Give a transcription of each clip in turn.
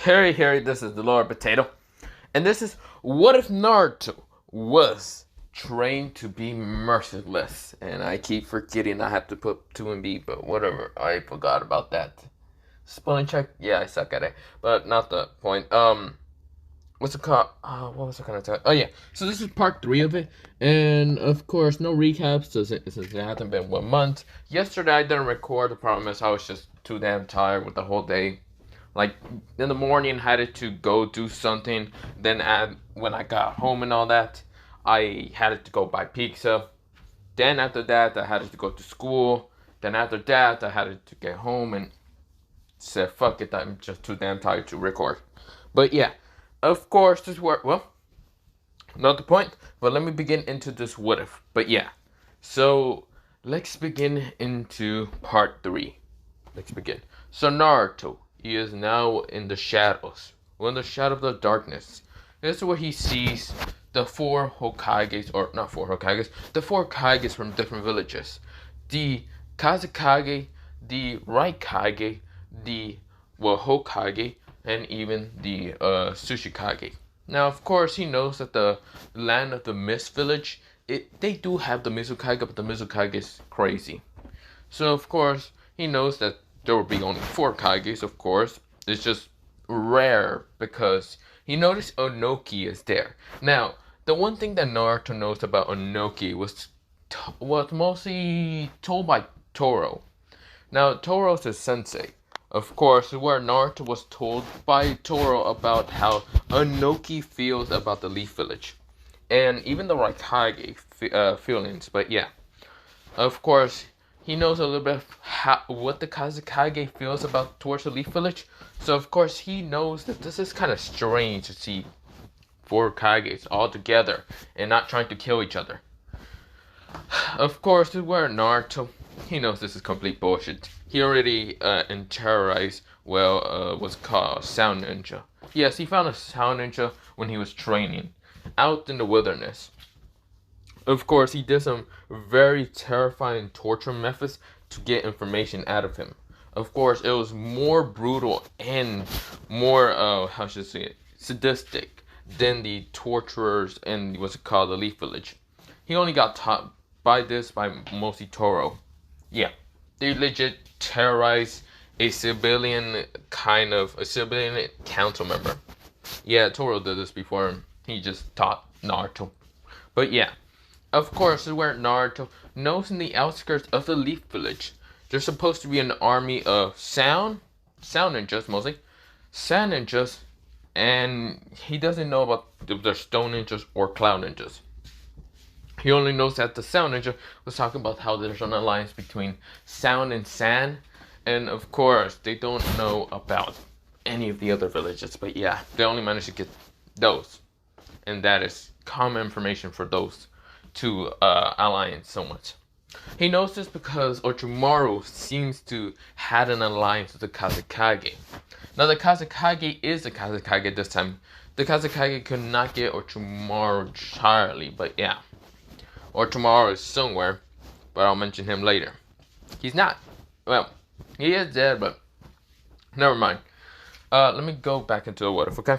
Harry, this is the Lord Potato. And this is what if Naruto was trained to be merciless? And I keep forgetting I have to put 2 and B, but whatever. I forgot about that. Spelling check? Yeah, I suck at it. But not the point. What's it called? What was I gonna tell? Oh yeah. So this is part 3 of it, and of course no recaps since it hasn't been 1 month. Yesterday I didn't record. The problem is I was just too damn tired with the whole day. Like in the morning, had to go do something. Then when I got home and all that, I had to go buy pizza. Then after that, I had to go to school. Then after that, I had to get home and said, "Fuck it, I'm just too damn tired to record." But yeah. Of course, this work. Well, not the point. But let me begin into this what if. But yeah, so let's begin into part 3. Let's begin. So Naruto, he is now in the shadows, or in the shadow of the darkness. This is where he sees the 4 Hokages, or not 4 Hokages, the 4 Kages from different villages. The Kazekage, the Raikage, the Hokage, and even the Tsuchikage. Now, of course, he knows that the land of the Mist Village, they do have the Mizukage, but the Mizukage is crazy. So, of course, he knows that there will be only 4 Kages, of course. It's just rare because he noticed Onoki is there. Now, the one thing that Naruto knows about Onoki was mostly told by Toro. Now, Toro's his sensei. Of course, where Naruto was told by Toro about how Onoki feels about the Leaf Village. And even the Raikage feelings, but yeah. Of course, he knows a little bit of what the Kazekage feels about towards the Leaf Village. So of course, he knows that this is kind of strange to see 4 Kages all together and not trying to kill each other. Of course, where Naruto, he knows this is complete bullshit. He already terrorized, what's called Sound Ninja. Yes, he found a Sound Ninja when he was training out in the wilderness. Of course, he did some very terrifying torture methods to get information out of him. Of course, it was more brutal and more, sadistic than the torturers in what's it called, the Leaf Village. He only got taught by mostly Toro. Yeah, they legit terrorized a civilian council member. Yeah, Toro did this before. He just taught Naruto. But yeah, of course, this is where Naruto knows in the outskirts of the Leaf Village, there's supposed to be an army of sound ninjas mostly, sand ninjas, and he doesn't know about the stone ninjas or cloud ninjas. He only knows that the Sound Ninja was talking about how there's an alliance between Sound and Sand. And of course, they don't know about any of the other villages. But yeah, they only managed to get those. And that is common information for those 2 alliance somewhat. He knows this because Orochimaru seems to had an alliance with the Kazekage. Now the Kazekage is the Kazekage this time. The Kazekage could not get Orochimaru entirely, but yeah. Orochimaru is somewhere, but I'll mention him later. He's not. Well, he is dead, but never mind. Let me go back into the what if, okay?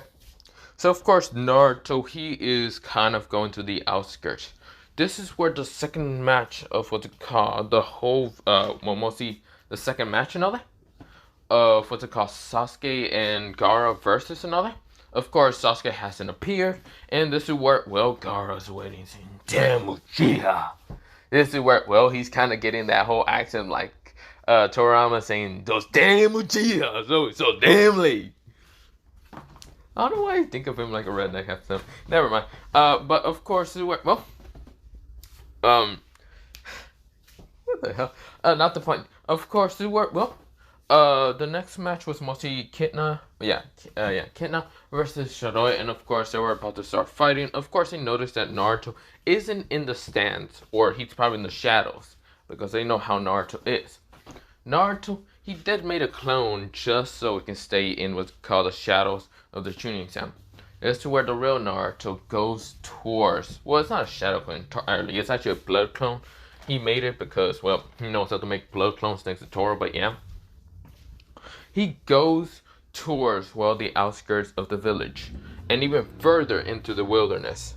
So, of course, Naruto, he is kind of going to the outskirts. This is where the second match of what's it called, the whole, mostly the second match and all that, of what's it called, Sasuke and Gaara versus another. Of course, Sasuke hasn't appeared, and this is where, Gaara's waiting, saying, "Damn Uchiha." This is where, he's kind of getting that whole accent like Toriyama saying, "Those damn Uchiha, so damn late." I don't know why I think of him like a redneck accent. Never mind. But of course, this is where, what the hell? Not the point. Of course, this is where, the next match was mostly Kitna. Kitna versus Shiroi, and of course they were about to start fighting. Of course, they noticed that Naruto isn't in the stands, or he's probably in the shadows, because they know how Naruto is. Naruto, he did made a clone just so he can stay in what's called the shadows of the Chunin Sound. It's to where the real Naruto goes towards. Well, it's not a shadow clone entirely. It's actually a blood clone. He made it because, he knows how to make blood clones thanks to Toro, but yeah. He goes towards, well, the outskirts of the village, and even further into the wilderness,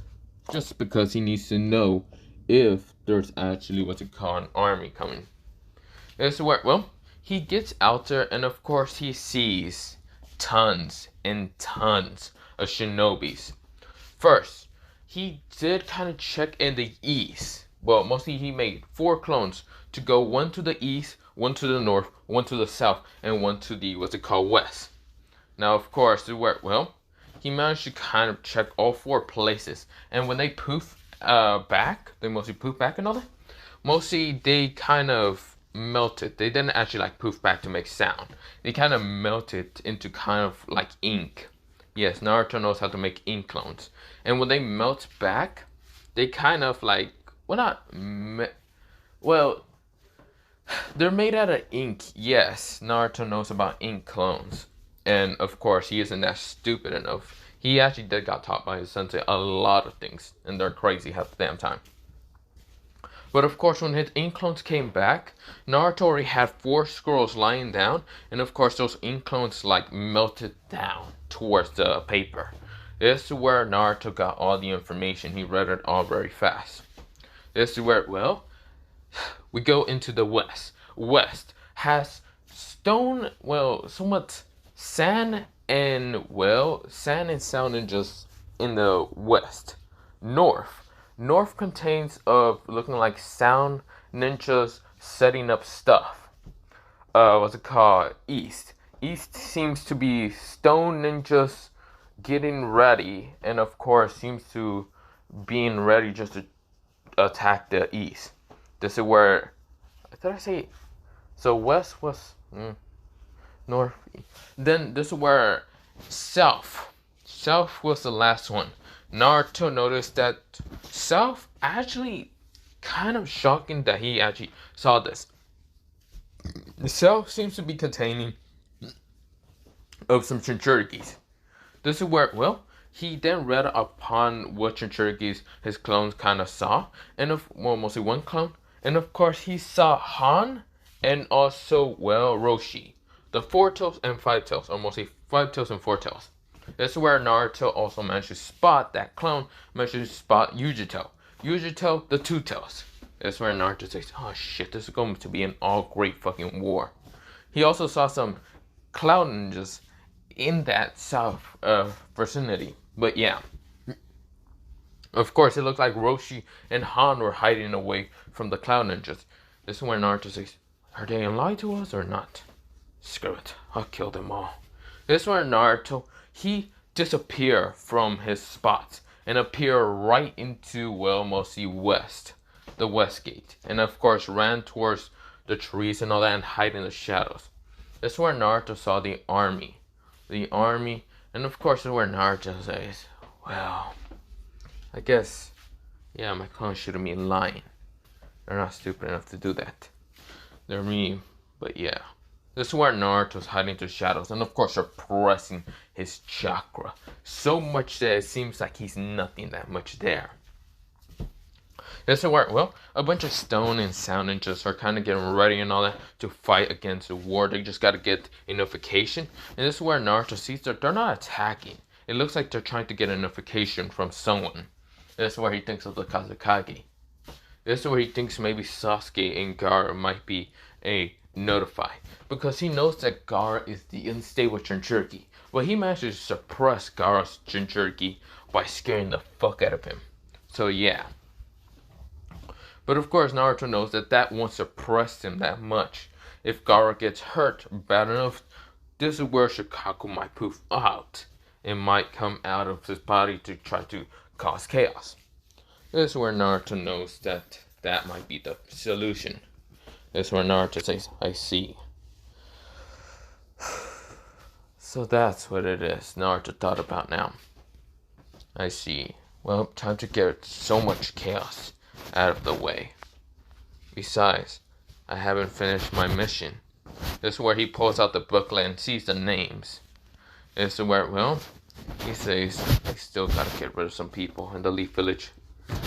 just because he needs to know if there's actually what's it called, an army coming. This is where, well, he gets out there, and of course he sees tons and tons of shinobis. First, he did kind of check in the east. Well, mostly he made 4 clones to go, one to the east, one to the north, one to the south, and one to the, what's it called, west. Now, of course, well, he managed to kind of check all 4 places. And when they poof back, they mostly poof back and all that. Mostly they kind of melted. They didn't actually like poof back to make sound. They kind of melted into kind of like ink. Yes, Naruto knows how to make ink clones. And when they melt back, they kind of like, well, they're made out of ink. Yes, Naruto knows about ink clones. And of course, he isn't that stupid enough. He actually did got taught by his sensei a lot of things, and they're crazy half the damn time. But of course, when his ink clones came back, Naruto already had 4 scrolls lying down, and of course those ink clones like melted down towards the paper. This is where Naruto got all the information. He read it all very fast. This is where, well, we go into the west. West has stone, well, somewhat sand and, well, sand and sound in just in the west. North contains of looking like sound ninjas setting up stuff. What's it called? East seems to be stone ninjas getting ready, and of course seems to being ready just to attack the east. This is where, did I say, so west was north, then this is where south was the last one. Naruto noticed that south, actually kind of shocking that he actually saw this. The south seems to be containing of some Jinchurikis. This is where, well, he then read upon what Jinchurikis his clones kind of saw, and mostly one clone, and of course he saw Han and also, well, Roshi, the 4 tails and 5 tails, or mostly 5 tails and 4 tails. This is where Naruto also managed to spot that clone, managed to spot Yujito, the 2 tails. This is where Naruto says, oh shit, this is going to be an all great fucking war. He also saw some cloud ninjas in that south vicinity. But yeah, of course it looked like Roshi and Han were hiding away from the cloud ninjas. This is where Naruto says, are they in lie to us or not? Screw it, I'll kill them all. This is where Naruto, he disappear from his spots and appear right into, well, mostly west, the west gate, and of course ran towards the trees and all that and hide in the shadows. This is where Naruto saw the army, and of course this is where Naruto says, well, I guess, yeah, my clones shouldn't be lying. They're not stupid enough to do that. They're me, but yeah. This is where Naruto's hiding through shadows, and of course suppressing his chakra. So much that it seems like he's nothing that much there. This is where, well, a bunch of stone and sound ninjas are kind of getting ready and all that to fight against the war. They just got to get a notification. And this is where Naruto sees that they're not attacking. It looks like they're trying to get a notification from someone. This is where he thinks of the Kazekage. This is where he thinks maybe Sasuke and Gaara might be a notify, because he knows that Gaara is the unstable Jinchuriki. Well, he managed to suppress Gaara's Jinchuriki by scaring the fuck out of him. So yeah. But of course Naruto knows that that won't suppress him that much. If Gaara gets hurt bad enough, this is where Shikaku might poof out. It might come out of his body to try to cause chaos. This is where Naruto knows that that might be the solution. This is where Naruto says, I see. So that's what it is Naruto thought about now. I see. Well, time to get so much chaos out of the way. Besides, I haven't finished my mission. This is where he pulls out the booklet and sees the names. This is where, well, he says, I still gotta get rid of some people in the Leaf Village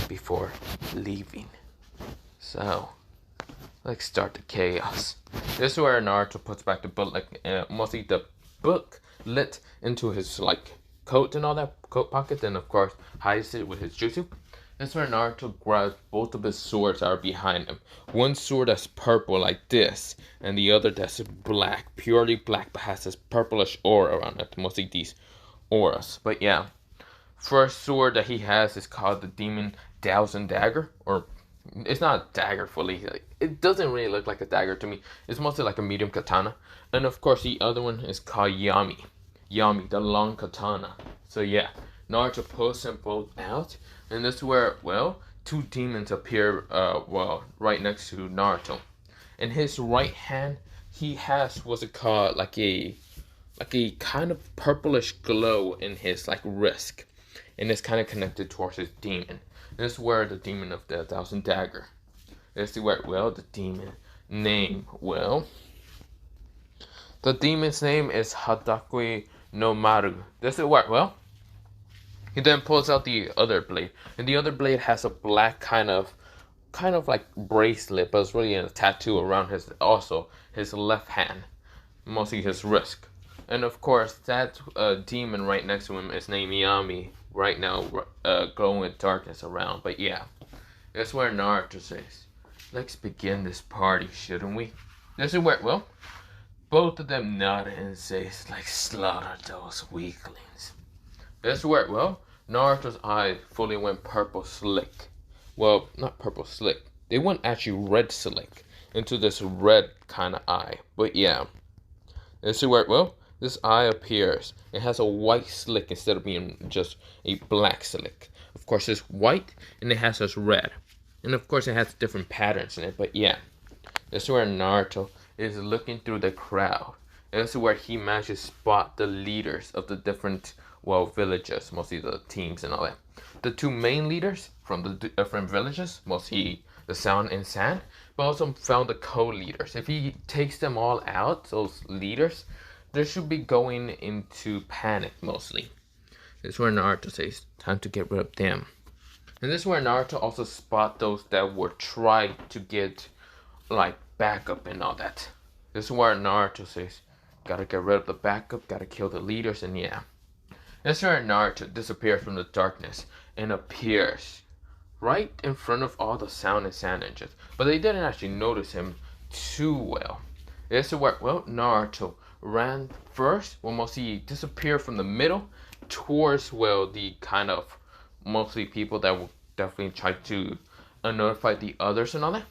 before leaving. So, let's start the chaos. This is where Naruto puts back the book, mostly the book lit into his like coat and all that coat pocket, and of course hides it with his jutsu. That's where Naruto grabs both of his swords that are behind him. One sword that's purple like this, and the other that's black, purely black, but has this purplish aura around it. Mostly these auras. But yeah, first sword that he has is called the Demon Thousand Dagger, or it's not a dagger fully. It doesn't really look like a dagger to me. It's mostly like a medium katana. And of course, the other one is called Yami. Yami, the long katana. So yeah, Naruto pulls them both out, and this is where, well, two demons appear, right next to Naruto. In his right hand, he has what's it called, like a kind of purplish glow in his like wrist, and it's kind of connected towards his demon. This is where the demon of the Thousand Dagger. This is where, well, the demon name, well, the demon's name is Hadakui no Maru. This is where, well, he then pulls out the other blade, and the other blade has a black kind of like bracelet, but it's really a tattoo around his left hand, mostly his wrist. And of course, that demon right next to him is named Yami. Right now, glowing with darkness around. But yeah, that's where Naruto says, "Let's begin this party, shouldn't we?" This is where, well, both of them nod and says, "Like slaughter those weaklings." That's where, well, Naruto's eyes fully went purple slick. Well, not purple slick. They went actually red slick into this red kind of eye. But yeah, this is where, well, this eye appears. It has a white slick instead of being just a black slick. Of course, it's white and it has this red. And of course, it has different patterns in it. But yeah, this is where Naruto is looking through the crowd. This is where he manages to spot the leaders of the different, well, villages, mostly the teams and all that. The two main leaders from the different villages, mostly the Sound and Sand, but also found the co-leaders. If he takes them all out, those leaders, they should be going into panic mostly. This is where Naruto says, time to get rid of them. And this is where Naruto also spot those that were trying to get like backup and all that. This is where Naruto says, gotta get rid of the backup, gotta kill the leaders, and yeah. This is where Naruto disappears from the darkness and appears right in front of all the Sound and Sand ninjas. But they didn't actually notice him too well. This is where, well, Naruto ran first, well, mostly disappeared from the middle towards, well, the kind of mostly people that will definitely try to notify the others and all that,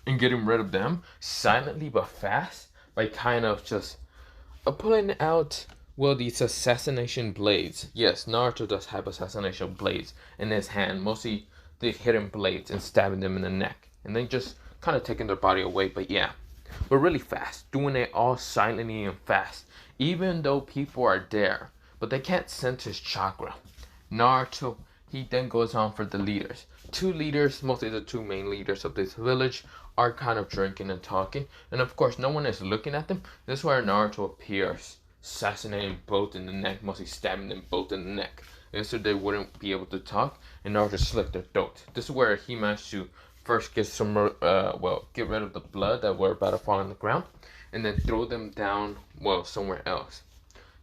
and getting rid of them silently but fast by kind of just pulling out, well, these assassination blades. Yes, Naruto does have assassination blades in his hand, mostly the hidden blades, and stabbing them in the neck, and then just kind of taking their body away. But yeah, but really fast, doing it all silently and fast, even though people are there, but they can't sense his chakra. Naruto, he then goes on for the leaders. Two leaders, mostly the two main leaders of this village, are kind of drinking and talking, and of course no one is looking at them. This is where Naruto appears, assassinating both in the neck, mostly stabbing them both in the neck, and so they wouldn't be able to talk, and Naruto slit their throat. This is where he managed to first get some, get rid of the blood that were about to fall on the ground, and then throw them down, well, somewhere else.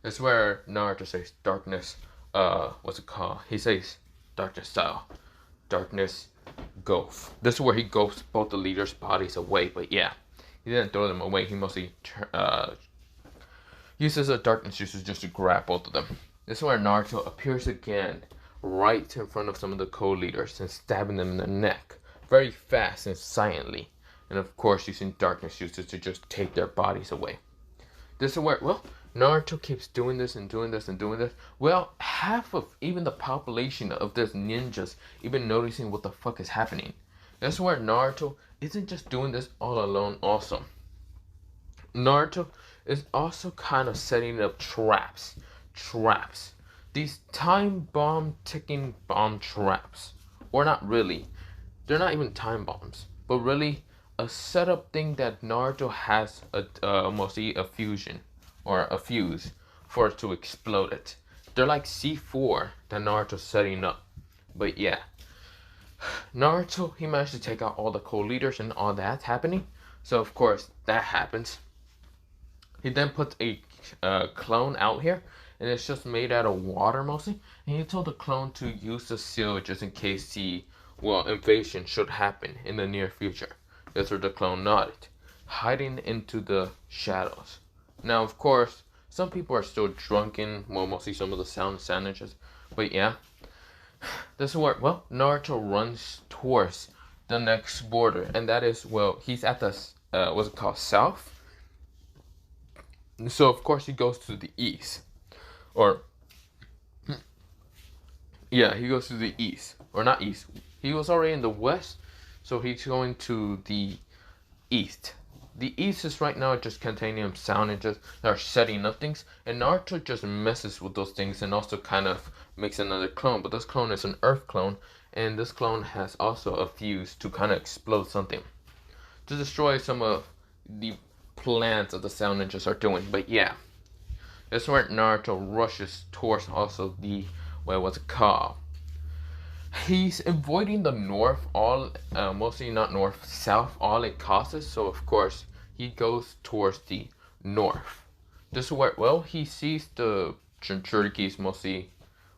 This is where Naruto says, darkness, what's it called? He says, darkness style, darkness ghost. This is where he ghosts both the leaders' bodies away, but yeah, he didn't throw them away. He mostly uses the darkness juices just to grab both of them. This is where Naruto appears again, right in front of some of the co-leaders and stabbing them in the neck, very fast and silently, and of course using darkness juices to just take their bodies away. This is where, well, Naruto keeps doing this and doing this and doing this. Well, half of even the population of this ninjas even noticing what the fuck is happening. This is where Naruto isn't just doing this all alone also. Naruto is also kind of setting up traps. These time bomb ticking bomb traps. Or not really. They're not even time bombs. But really a setup thing that Naruto has mostly a fusion or a fuse for it to explode it. They're like C4 that Naruto's setting up. But yeah, Naruto, he managed to take out all the co-leaders and all that happening. So of course that happens. He then puts a clone out here, and it's just made out of water mostly. And he told the clone to use the seal just in case the invasion should happen in the near future. That's where the clone nodded, hiding into the shadows. Now, of course, some people are still drunken, well, mostly some of the sound sandwiches, but yeah, this is where, Naruto runs towards the next border, and that is, he's at the, what's it called, south? So, of course, he goes to the east. Or, yeah, he goes to the east. Or not east. He was already in the west, so he's going to the east. The east is right now just containing sound and just that are setting up things, and Naruto just messes with those things and also kind of makes another clone. But this clone is an Earth clone, and this clone has also a fuse to kind of explode something to destroy some of the plans that the sound ninjas are doing. But yeah, that's where Naruto rushes towards also the what's it called? He's avoiding the north, mostly not north, south, all it costs. So of course he goes towards the north. This is where, he sees the Jinchurikis, mostly,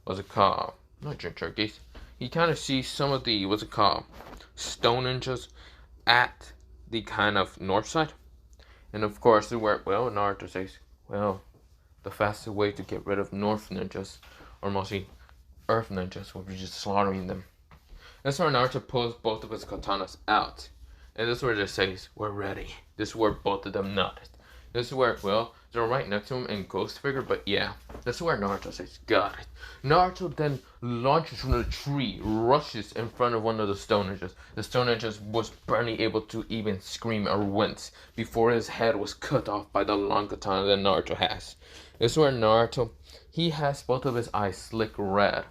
what's it called? Not Jinchurikis. He kind of sees some of the, what's it called? Stone ninjas at the kind of north side. And of course, this is where, Naruto says, the fastest way to get rid of north ninjas, or mostly Earth ninjas, will be just slaughtering them. That's where Naruto pulls both of his katanas out. And this is where they says, we're ready. This is where both of them nodded. This is where, they're right next to him in Ghost Figure, but yeah. This is where Naruto says, got it. Naruto then launches from the tree, rushes in front of one of the stone ninjas. The stone ninjas was barely able to even scream or wince before his head was cut off by the long katana that Naruto has. This is where Naruto, he has both of his eyes slick red.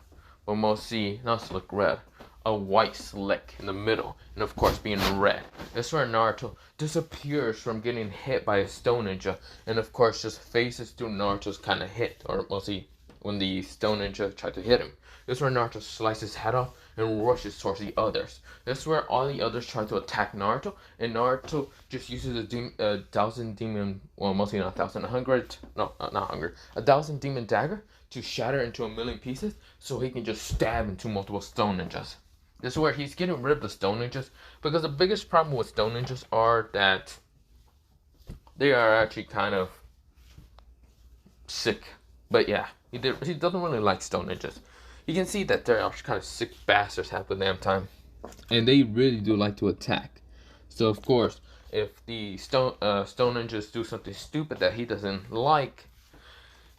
But mostly, not slick red, a white slick in the middle, and of course being red. That's where Naruto disappears from getting hit by a stone ninja, and of course just faces through Naruto's kind of hit, or mostly when the stone ninja tried to hit him. This is where Naruto slices his head off and rushes towards the others. This is where all the others try to attack Naruto, and Naruto just uses a thousand demon, mostly not 1,000, 100, no, not 100, 1,000 demon dagger to shatter into a million pieces so he can just stab into multiple stone ninjas. This is where he's getting rid of the stone ninjas, because the biggest problem with stone ninjas are that they are actually kind of sick. But yeah, he doesn't really like stone ninjas. You can see that they're kind of sick bastards half the damn time, and they really do like to attack. So of course, if the stone ninjas do something stupid that he doesn't like,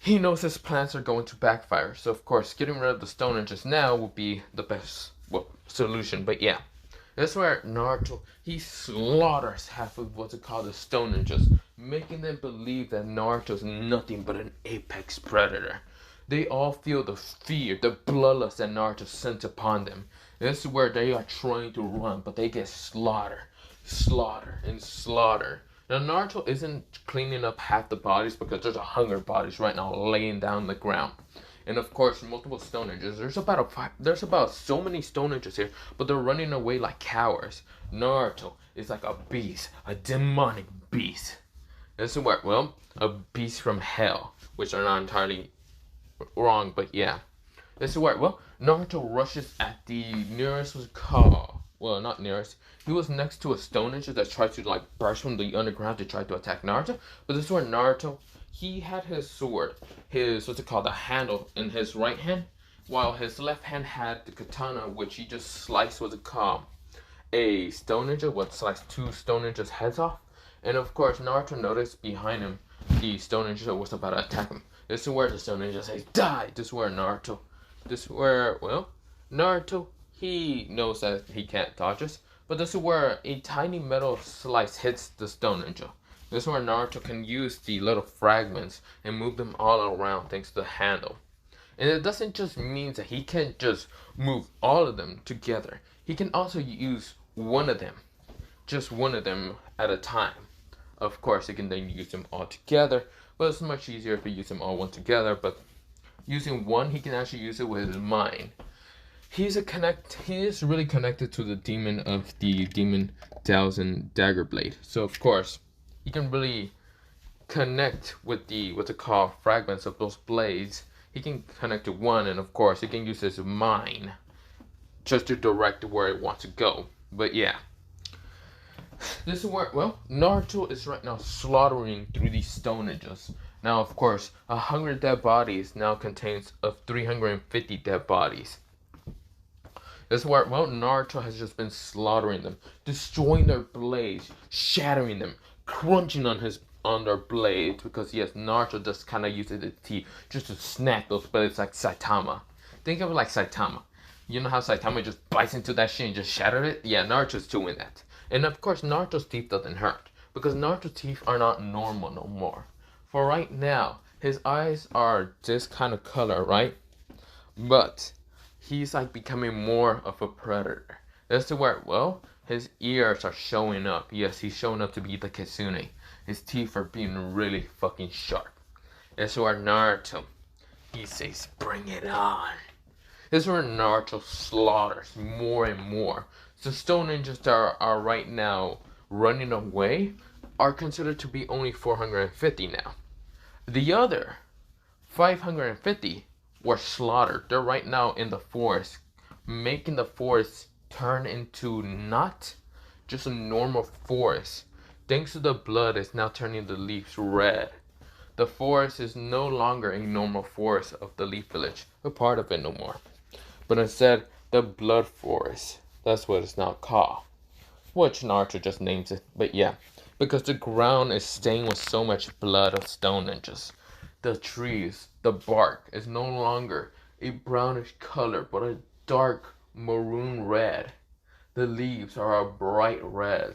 he knows his plans are going to backfire. So of course, getting rid of the stone ninjas now would be the best solution. But yeah, that's where Naruto, he slaughters half of what's it called, the stone ninjas, making them believe that Naruto is nothing but an apex predator. They all feel the fear, the bloodlust that Naruto sent upon them. This is where they are trying to run, but they get slaughtered. Now Naruto isn't cleaning up half the bodies because there's 100 bodies right now laying down the ground. And of course, multiple stone ninjas. There's about so many stone ninjas here, but they're running away like cowards. Naruto is like a beast, a demonic beast. This is where, a beast from hell, which are not entirely wrong, but yeah. This is where, Naruto rushes at the nearest, was called, not nearest. He was next to a stone ninja that tried to burst from the underground to try to attack Naruto. But this is where Naruto, he had his sword, the handle in his right hand, while his left hand had the katana, which he just sliced, a stone ninja, sliced 2 stone ninjas' heads off. And of course, Naruto noticed behind him the stone ninja was about to attack him. This is where the stone ninja says, die! This is where Naruto, he knows that he can't dodge this, but this is where a tiny metal slice hits the stone ninja. This is where Naruto can use the little fragments and move them all around thanks to the handle. And it doesn't just mean that he can't just move all of them together. He can also use one of them, just one of them at a time. Of course, he can then use them all together, but it's much easier if he uses them all one together. But using one, he can actually use it with his mind. He is really connected to the demon of the Demon 1000 Dagger Blade. So of course, he can really connect with the what's it called fragments of those blades. He can connect to one, and of course he can use his mind just to direct where it wants to go. But yeah, this is where, well, Naruto is right now slaughtering through these stonages. Now, of course, 100 dead bodies now contains of 350 dead bodies. This is where, well, Naruto has just been slaughtering them, destroying their blades, shattering them, crunching on their blades, because yes, Naruto just kind of uses his teeth just to snap those blades like Saitama. Think of it like Saitama. You know how Saitama just bites into that shit and just shattered it? Yeah, Naruto's doing that. And of course, Naruto's teeth doesn't hurt, because Naruto's teeth are not normal no more. For right now, his eyes are this kind of color, right? But he's like becoming more of a predator. That's to where, well, his ears are showing up. Yes, he's showing up to be the Kitsune. His teeth are being really fucking sharp. That's where Naruto, he says, bring it on. This is where Naruto slaughters more and more. The stone ninjas that are right now running away are considered to be only 450 now. The other 550 were slaughtered. They're right now in the forest, making the forest turn into not just a normal forest. Thanks to the blood, it's now turning the leaves red. The forest is no longer a normal forest of the Leaf Village, a part of it no more. But instead, the blood forest. That's what it's now called. Which Naruto just names it. But yeah, because the ground is stained with so much blood of stone ninjas. The trees, the bark is no longer a brownish color, but a dark maroon red. The leaves are a bright red.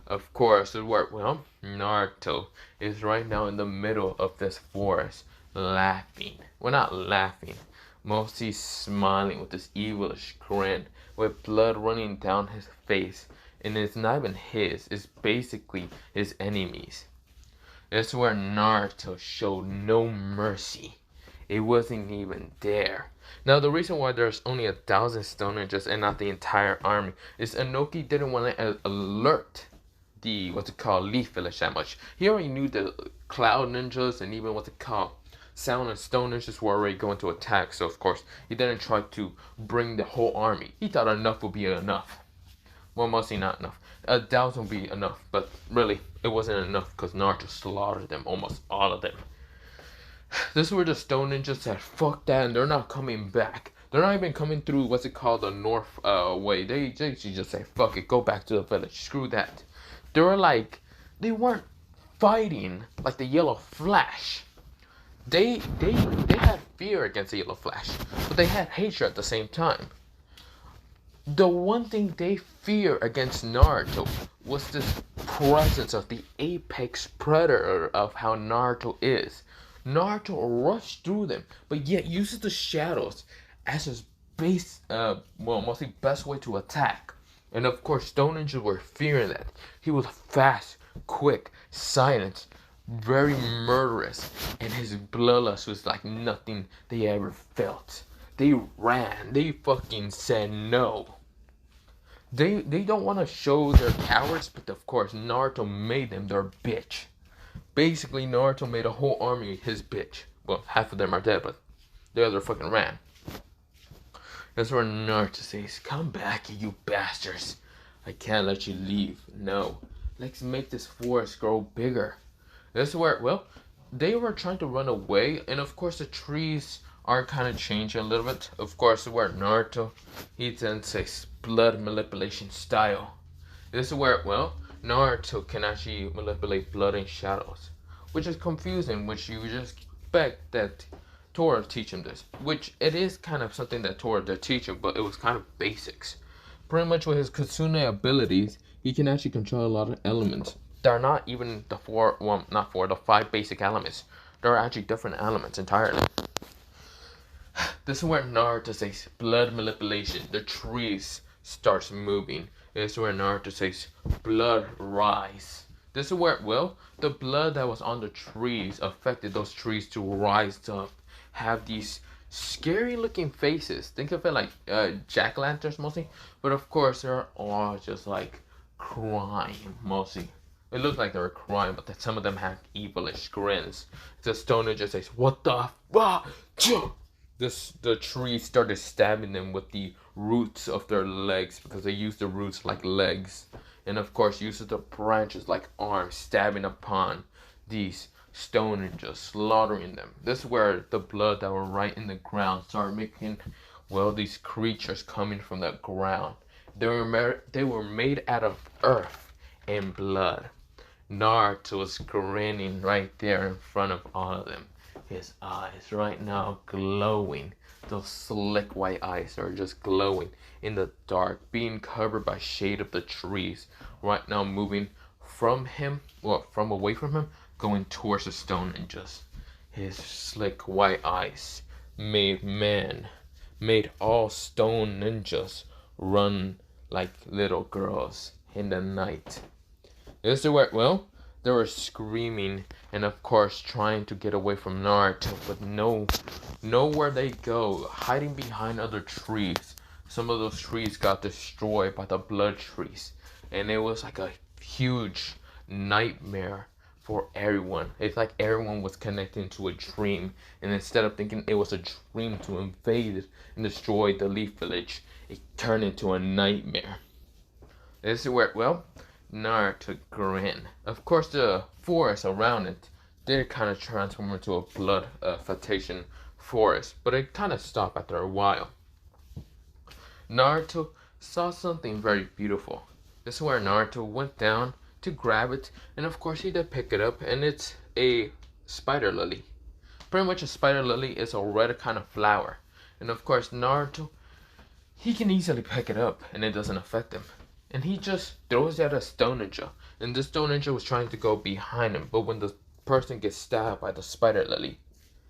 Of course, well, Naruto is right now in the middle of this forest, laughing. Well, not laughing, mostly smiling with this evilish grin, with blood running down his face. And it's not even his, it's basically his enemies. That's where Naruto showed no mercy. It wasn't even there. Now, the reason why there's only 1,000 stone ninjas and not the entire army is Inoki didn't want to alert the, what's it called, Leaf Village that much. He already knew the Cloud Ninjas and even what's it called, Sound and Stone Ninjas were already going to attack. So, of course, he didn't try to bring the whole army. He thought enough would be enough. Well, mostly not enough. 1,000 would be enough, but really, it wasn't enough because Naruto slaughtered them, almost all of them. This were the Stone Ninjas said, fuck that, and they're not coming back. They're not even coming through, what's it called, the north way. They just say, fuck it, go back to the village, screw that. They were like, they weren't fighting like the Yellow Flash. They had fear against the Yellow Flash, but they had hatred at the same time. The one thing they fear against Naruto was this presence of the apex predator of how Naruto is. Naruto rushed through them, but yet uses the shadows as his mostly best way to attack. And of course, Stone Ninjas were fearing that. He was fast, quick, silent, very murderous, and his bloodlust was like nothing they ever felt. They ran. They fucking said no. They don't want to show their cowards, but of course, Naruto made them their bitch. Basically, Naruto made a whole army his bitch. Well, half of them are dead, but the other fucking ran. That's where Naruto says, come back, you bastards. I can't let you leave. No. Let's make this forest grow bigger. That's where, well, they were trying to run away, and of course the trees are kind of changing a little bit. Of course, where Naruto, he then says blood manipulation style. This is where, well, Naruto can actually manipulate blood and shadows, which is confusing, which you just expect that Tora teach him this, which it is kind of something that Tora did teach him, but it was kind of basics. Pretty much with his Kitsune abilities, he can actually control a lot of elements. They're not even the 5 basic elements. There are actually different elements entirely. This is where Naruto says blood manipulation. The trees starts moving. This is where Naruto says blood rise. This is where, well, the blood that was on the trees affected those trees to rise up, have these scary looking faces. Think of it like jack-o'-lanterns mostly, but of course they're all just like crying mostly. It looked like they were crying, but some of them had evilish grins. The stone ninja says, "What the fuck?" The tree started stabbing them with the roots of their legs because they used the roots like legs. And of course uses the branches like arms, stabbing upon these stone ninjas, slaughtering them. This is where the blood that were right in the ground started making, well, these creatures coming from the ground. They were made out of earth and blood. Naruto was grinning right there in front of all of them. His eyes right now glowing. Those slick white eyes are just glowing in the dark, being covered by shade of the trees. Right now moving from him, well, from away from him, going towards the stone ninjas. His slick white eyes made all stone ninjas run like little girls in the night. Is the word, well, they were screaming and of course trying to get away from Naruto, but nowhere they go, hiding behind other trees. Some of those trees got destroyed by the blood trees, and it was like a huge nightmare for everyone. It's like everyone was connecting to a dream, and instead of thinking it was a dream to invade and destroy the Leaf Village, it turned into a nightmare. This is where, well, Naruto grin. Of course, the forest around it did kind of transform into a blood flotation forest, but it kind of stopped after a while. Naruto saw something very beautiful. This is where Naruto went down to grab it, and of course he did pick it up, and it's a spider lily. Pretty much a spider lily is a red kind of flower, and of course Naruto, he can easily pick it up, and it doesn't affect him. And he just throws it at a stone ninja. And the stone ninja was trying to go behind him. But when the person gets stabbed by the spider lily,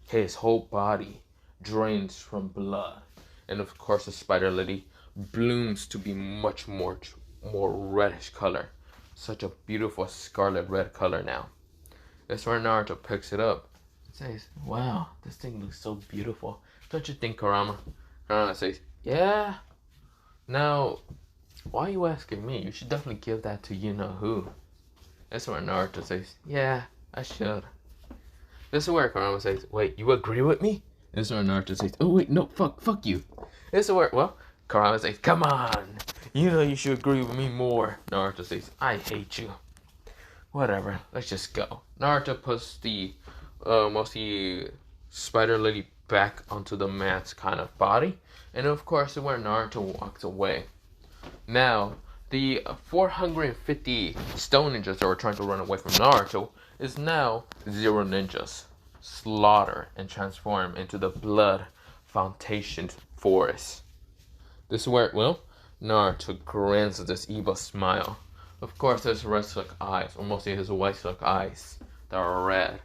his whole body drains from blood. And of course the spider lily blooms to be much more reddish color. Such a beautiful scarlet red color now. That's where Naruto picks it up. It says, "Wow, this thing looks so beautiful. Don't you think, Kurama?" Kurama says, "Yeah. Now, why are you asking me? You should definitely give that to you-know-who." That's where Naruto says, "Yeah, I should." This is where Kurama says, "Wait, you agree with me?" This is where Naruto says, "Oh wait, no, fuck you." This is where, well, Kurama says, "Come on, you know you should agree with me more." Naruto says, "I hate you." Whatever, let's just go. Naruto puts the mostly spider lily back onto the man's kind of body, and of course, where Naruto walks away. Now, the 450 stone ninjas that were trying to run away from Naruto is now 0 ninjas. Slaughter and transform into the blood fountain forest. This is where, well, Naruto grins with this evil smile. Of course, his red silk eyes, or mostly his white silk eyes, that are red,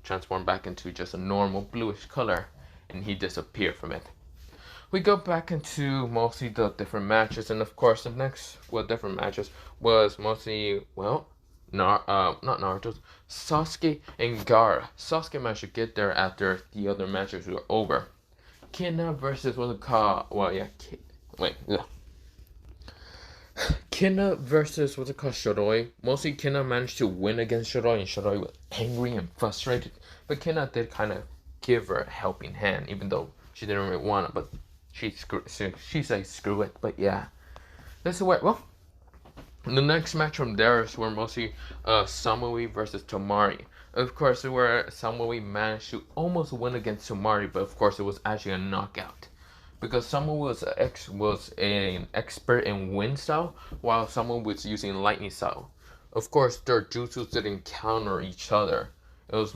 transform back into just a normal bluish color, and he disappeared from it. We go back into mostly the different matches, and of course the next different matches was mostly, well, not Naruto's, Sasuke and Gaara. Sasuke managed to get there after the other matches were over. Kina versus what's it called? Well, yeah, Kina versus what's it called, Shiroi. Mostly Kina managed to win against Shiroi, and Shiroi was angry and frustrated. But Kina did kind of give her a helping hand, even though she didn't really want it, but she said screw it. But yeah, this is where, well, the next match from there is where mostly Samui versus Tomari. Of course, where Samui managed to almost win against Tomari, but of course it was actually a knockout. Because Samui was an expert in wind style, while Samui was using lightning style. Of course, their jutsus didn't counter each other. It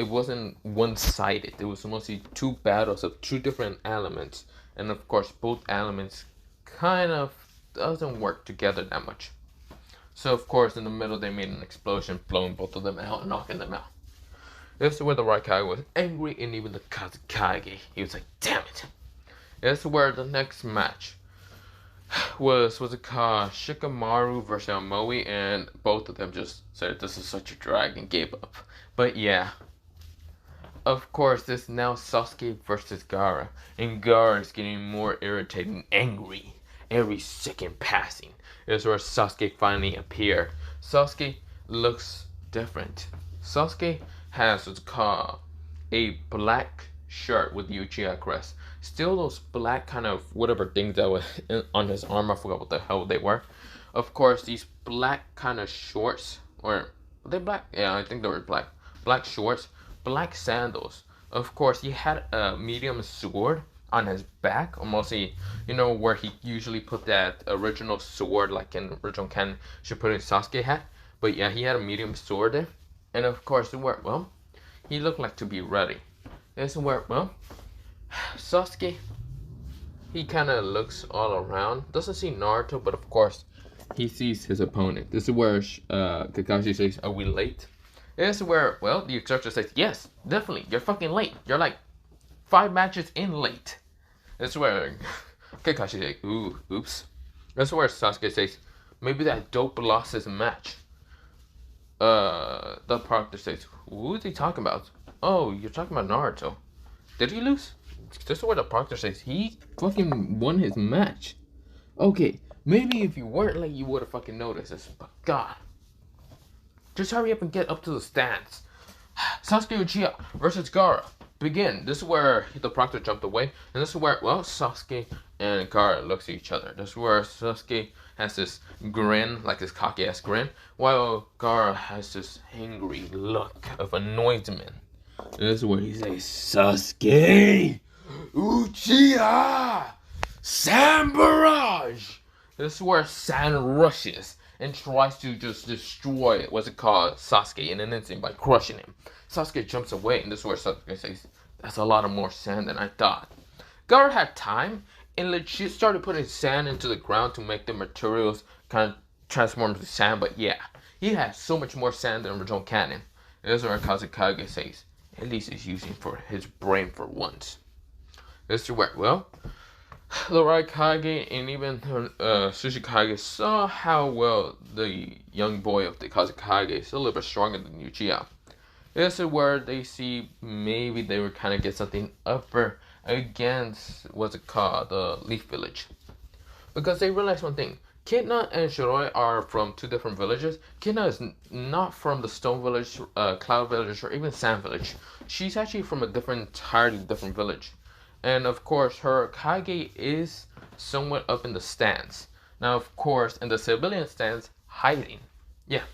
wasn't one-sided. It was mostly two battles of two different elements. And of course, both elements kind of doesn't work together that much. So of course, in the middle, they made an explosion, blowing both of them out and knocking them out. This is where the Raikage was angry, and even the Kazekage, he was like, "Damn it!" This is where the next match was it called, Shikamaru versus Aomoi, and both of them just said this is such a drag and gave up. But yeah, of course, this is now Sasuke versus Gaara, and Gaara is getting more irritated and angry. every second passing is where Sasuke finally appeared. Sasuke looks different. Sasuke has what's called a black shirt with the Uchiha crest. Still those black kind of whatever things that were on his arm. I forgot what the hell they were. Of course, these black kind of shorts, or were they black? Yeah, I think they were black. Black shorts, black sandals. Of course, he had a medium sword on his back, almost where he usually put that original sword, like in original canon, should put in Sasuke hat. But yeah, he had a medium sword there, and of course, he looked like to be ready. This is where, Sasuke, he kind of looks all around. Doesn't see Naruto, but of course, he sees his opponent. This is where Kakashi says, "Are we late?" This is where, the instructor says, "Yes, definitely. You're fucking late. You're like 5 matches in late." This is where Kakashi says, oops. This is where Sasuke says, "Maybe that dope lost his match." The proctor says, "Who is he talking about?" "Oh, you're talking about Naruto. Did he lose?" This is where the proctor says, "He fucking won his match." Okay, maybe if you weren't late, you would have fucking noticed this. But God, just hurry up and get up to the stands. Sasuke Uchiha versus Gaara. Begin. This is where the proctor jumped away, and this is where, Sasuke and Gaara looks at each other. This is where Sasuke has this grin, like this cocky-ass grin, while Gaara has this angry look of annoyment. This is where he says, "Sasuke Uchiha Sand Barrage!" This is where Sand rushes and tries to just destroy, Sasuke in an instant by crushing him. Sasuke jumps away, and this is where Sasuke says, "That's a lot of more sand than I thought." Gaara had time and legit started putting sand into the ground to make the materials kind of transform to sand, but yeah, he has so much more sand than original canon. This is where Kazekage says, "At least he's using for his brain for once." This is where, the Raikage and even Tsuchikage saw how well the young boy of the Kazekage is a little bit stronger than Uchiha. This is where they see maybe they would kind of get something upper against, the Leaf Village. Because they realize one thing. Kitna and Shiroi are from 2 different villages. Kitna is not from the Stone Village, Cloud Village, or even Sand Village. She's actually from a entirely different village. And of course, her Kage is somewhat up in the stands. Now, of course, in the civilian stands, hiding. Yeah,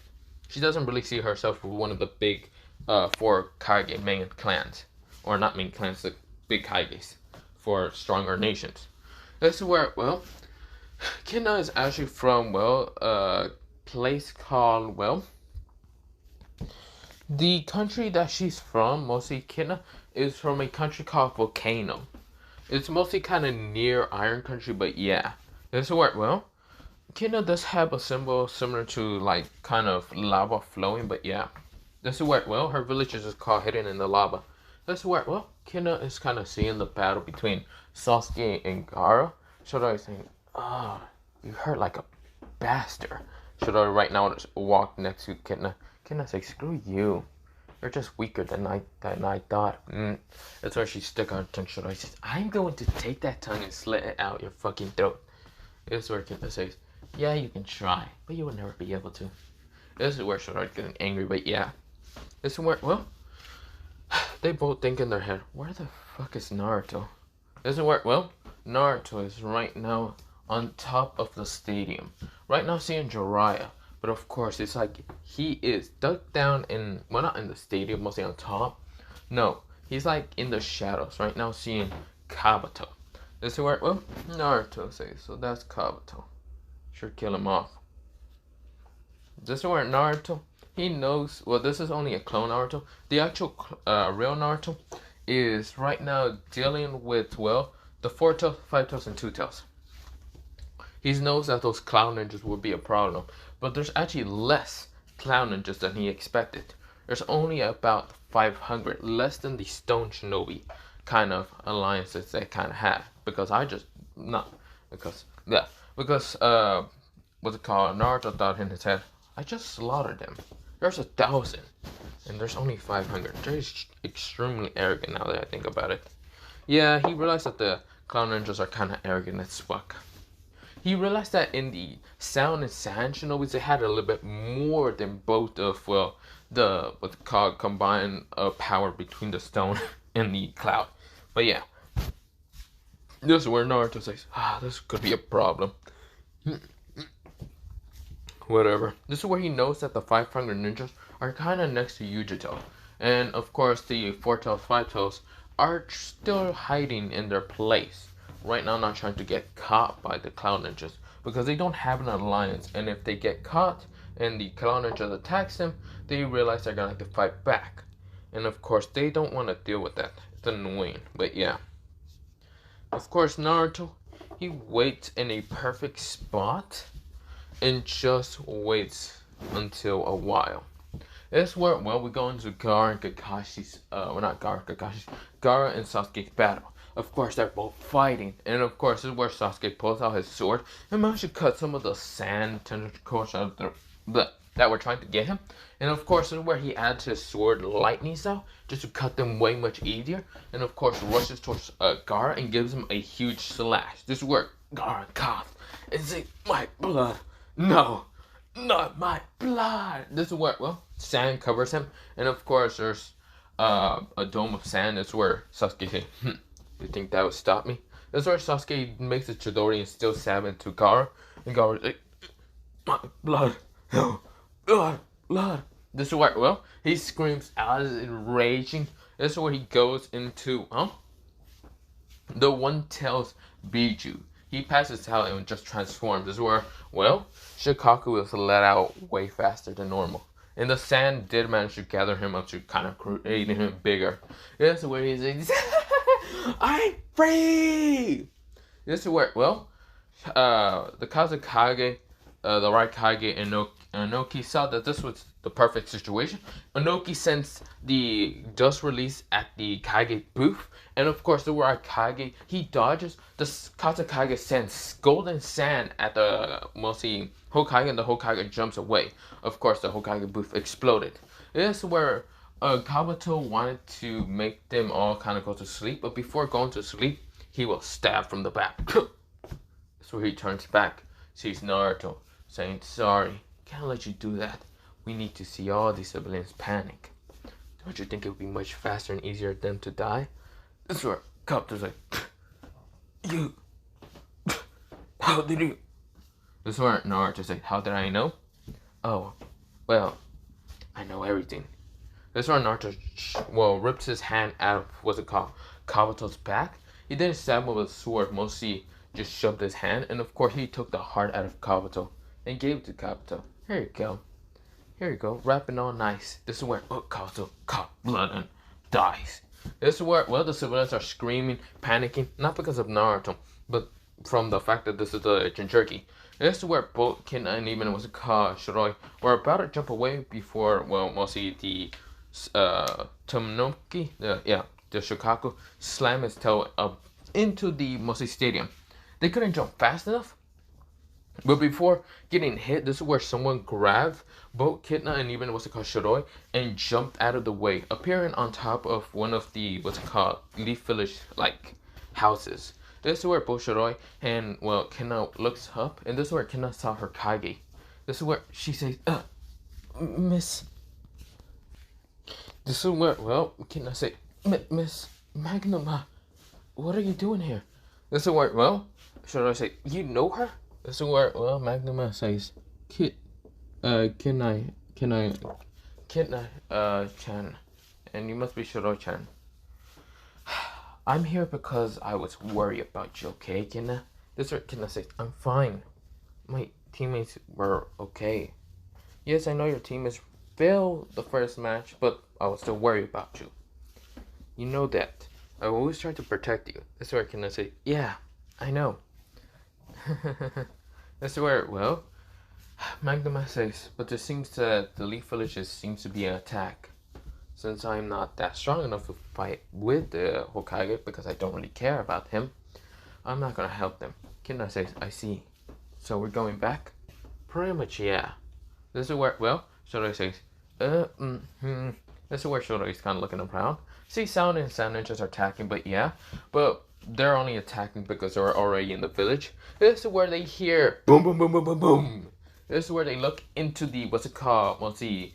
she doesn't really see herself as one of the big 4 Kage main clans. Or not main clans, the big Kages for stronger nations. This is where, Kitna is actually from, a place called, the country that she's from, mostly Kitna, is from a country called Volcano. It's mostly kind of near Iron Country, but yeah. This is where, Kitna does have a symbol similar to, like, kind of lava flowing, but yeah. This is where, her village is just called Hidden in the Lava. This is where, Kitna is kind of seeing the battle between Sasuke and Gaara. Shiroi is saying, you hurt like a bastard. Shiroi right now just walk next to Kitna. Kitna's like, "Screw you. You're just weaker than I thought." That's where she stuck out her tongue. Shiroi says, "I'm going to take that tongue and slit it out your fucking throat." This is where Kitna says, "Yeah, you can try, but you will never be able to." This is where Shiroi getting angry, but yeah. This is where, they both think in their head, where the fuck is Naruto? This is where, Naruto is right now on top of the stadium. Right now seeing Jiraiya. But of course, it's like he is dug down in, not in the stadium, mostly on top. No, he's like in the shadows. Right now seeing Kabuto. This is where, Naruto says, so that's Kabuto. Should kill him off. This is where Naruto, he knows, this is only a clone Naruto. The actual real Naruto is right now dealing with, the 4 tails, 5 tails, and 2 tails. He knows that those clown ninjas would be a problem, but there's actually less clown ninjas than he expected. There's only about 500, less than the Stone Shinobi kind of alliances they kind of have. Because what's it called? Naruto thought in his head, I just slaughtered them. There's 1,000, and there's only 500. They're extremely arrogant now that I think about it. Yeah, he realized that the clown ninjas are kind of arrogant as fuck. he realized that in the sound and sand shinobi's, they had a little bit more than both of, well, the what's called combined power between the stone and the cloud. But yeah, this is where Naruto says, this could be a problem. Whatever. This is where he knows that the 500 ninjas are kind of next to Yujito. And of course, the Four Tails, Five Tails are still hiding in their place. Right now, not trying to get caught by the Cloud Ninjas. Because they don't have an alliance. And if they get caught and the Cloud Ninjas attacks them, they realize they're going to have to fight back. And of course, they don't want to deal with that. It's annoying. But yeah. Of course, Naruto, he waits in a perfect spot and just waits until a while. This is where, well, we go into Gaara and Kakashi's, well, not Gaara, Kakashi's, Gaara and Sasuke's battle. Of course, they're both fighting, and of course, this is where Sasuke pulls out his sword and managed to cut some of the sand tentacles out of that were trying to get him. And of course, this is where he adds his sword lightning style, just to cut them way much easier. And of course, rushes towards Gaara and gives him a huge slash. This is where Gaara coughs and says, "My blood, no, not my blood." This is where, well, sand covers him, and of course, there's a dome of sand. That's where Sasuke says, "You think that would stop me?" That's where Sasuke makes a Chidori and still stab into Gaara, and Gaara's like, "My blood, no, blood." This is where, well, he screams out in raging. This is where he goes into the One Tails Biju. He passes out and just transforms. This is where, well, Shikaku was let out way faster than normal. And the sand did manage to gather him up to kind of create him bigger. This is where he's like, "I'm free!" This is where, well, the Kazekage, the Raikage, and Inoki saw that this was the perfect situation. Inoki sends the dust release at the Kage booth. And of course, the Raikage, he dodges. The Kazekage sends golden sand at the mostly Hokage, and the Hokage jumps away. Of course, the Hokage booth exploded. This is where Kabuto wanted to make them all kind of go to sleep. But before going to sleep, he will stab from the back. So he turns back, sees Naruto, saying, "Sorry, can't let you do that. We need to see all these civilians panic. Don't you think it would be much faster and easier for them to die?" This is where Kabuto's like, "You, how did you?" This is where Naruto's like, "How did I know?" "Oh, well, I know everything." This is where Naruto, well, rips his hand out of, what's it called, Kabuto's back. He didn't stab him with a sword, mostly just shoved his hand. And of course, he took the heart out of Kabuto and gave it to Kabuto. "Here you go. Here you go. Wrap it all nice." This is where, Kabuto caught blood and dies. This is where, well, the civilians are screaming, panicking, not because of Naruto, but from the fact that this is the Jinchuriki. This is where both Kin and even what's it called, Shiroi, were about to jump away before, well, mostly the Tomonoki, the Shikaku, slammed his toe up into the mostly stadium. They couldn't jump fast enough. But before getting hit, this is where someone grabbed both Kitna and even what's it called, Shiroi, and jumped out of the way, appearing on top of one of the what's it called, Leaf Village like houses. This is where both Shiroi and, well, Kitna looks up, and this is where Kitna saw her Kage. This is where she says, "Miss." This is where, well, Kitna say, "Miss Magnum, what are you doing here?" This is where, well, Shiroi say, "You know her?" This is where, well, Magnum says, Kitna, Chan, and you must be Shiroi-chan. "I'm here because I was worried about you, okay, Kitna?" This is where Kitna says, "I'm fine. My teammates were okay. Yes, I know your teammates failed the first match, but I was still worried about you. You know that. I always try to protect you." This is where Kitna says, "Yeah, I know." This is where, well, Magnum says, "But there seems that the Leaf Villages seems to be an attack. Since I'm not that strong enough to fight with the Hokage because I don't really care about him, I'm not gonna help them." Kitna says, "I see. So we're going back?" "Pretty much, yeah." This is where, well, Shiroi says, This is where Shiroi is kind of looking around. See, Sound and Sound Ninjas are attacking, but yeah. But they're only attacking because they're already in the village. This is where they hear boom, boom, boom, boom, boom, boom. This is where they look into the, what's it called? What's the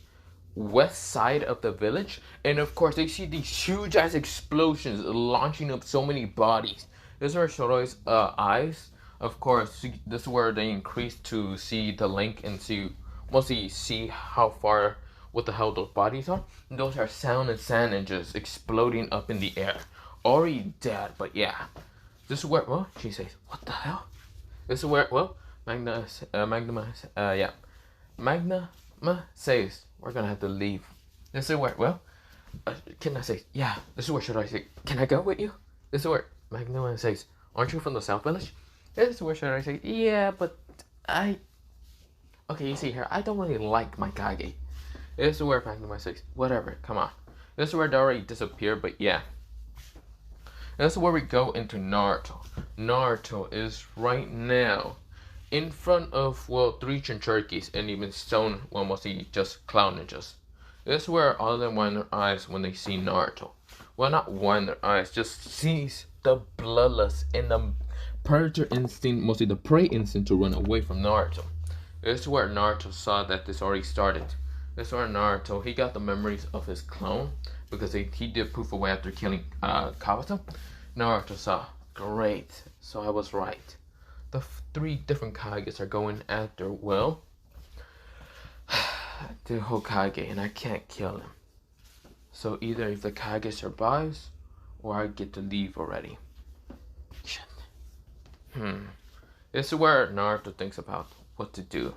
west side of the village, and of course they see these huge ass explosions launching up so many bodies. This is where Shoroi's eyes, of course, this is where they increase to see the link and see, mostly see how far, what the hell those bodies are. And those are sound and sand and just exploding up in the air. Already dead, but yeah. This is where, well, she says, what the hell? This is where, well, Magna says, we're gonna have to leave. This is where, well, can I say, yeah, this is where should I say, can I go with you? This is where Magna says, aren't you from the South Village? This is where should I say, yeah, but okay, you see here, I don't really like my Kage. This is where Magna says, whatever, come on. This is where they already disappeared, but yeah. This is where we go into Naruto. Naruto is right now in front of, well, 3 Chinchurkis and even Stone, well, mostly just Clown Ninjas. This is where all of them wind their eyes when they see Naruto. Well, not wind their eyes, just sees the bloodlust and the predator instinct, mostly the prey instinct, to run away from Naruto. This is where Naruto saw that this already started. This is where Naruto, he got the memories of his clone, because he did poof away after killing Kawato. Naruto saw, great, so I was right. The 3 different Kages are going after, well, the Hokage, and I can't kill him. So either if the Kage survives, or I get to leave already. Shit. This is where Naruto thinks about what to do.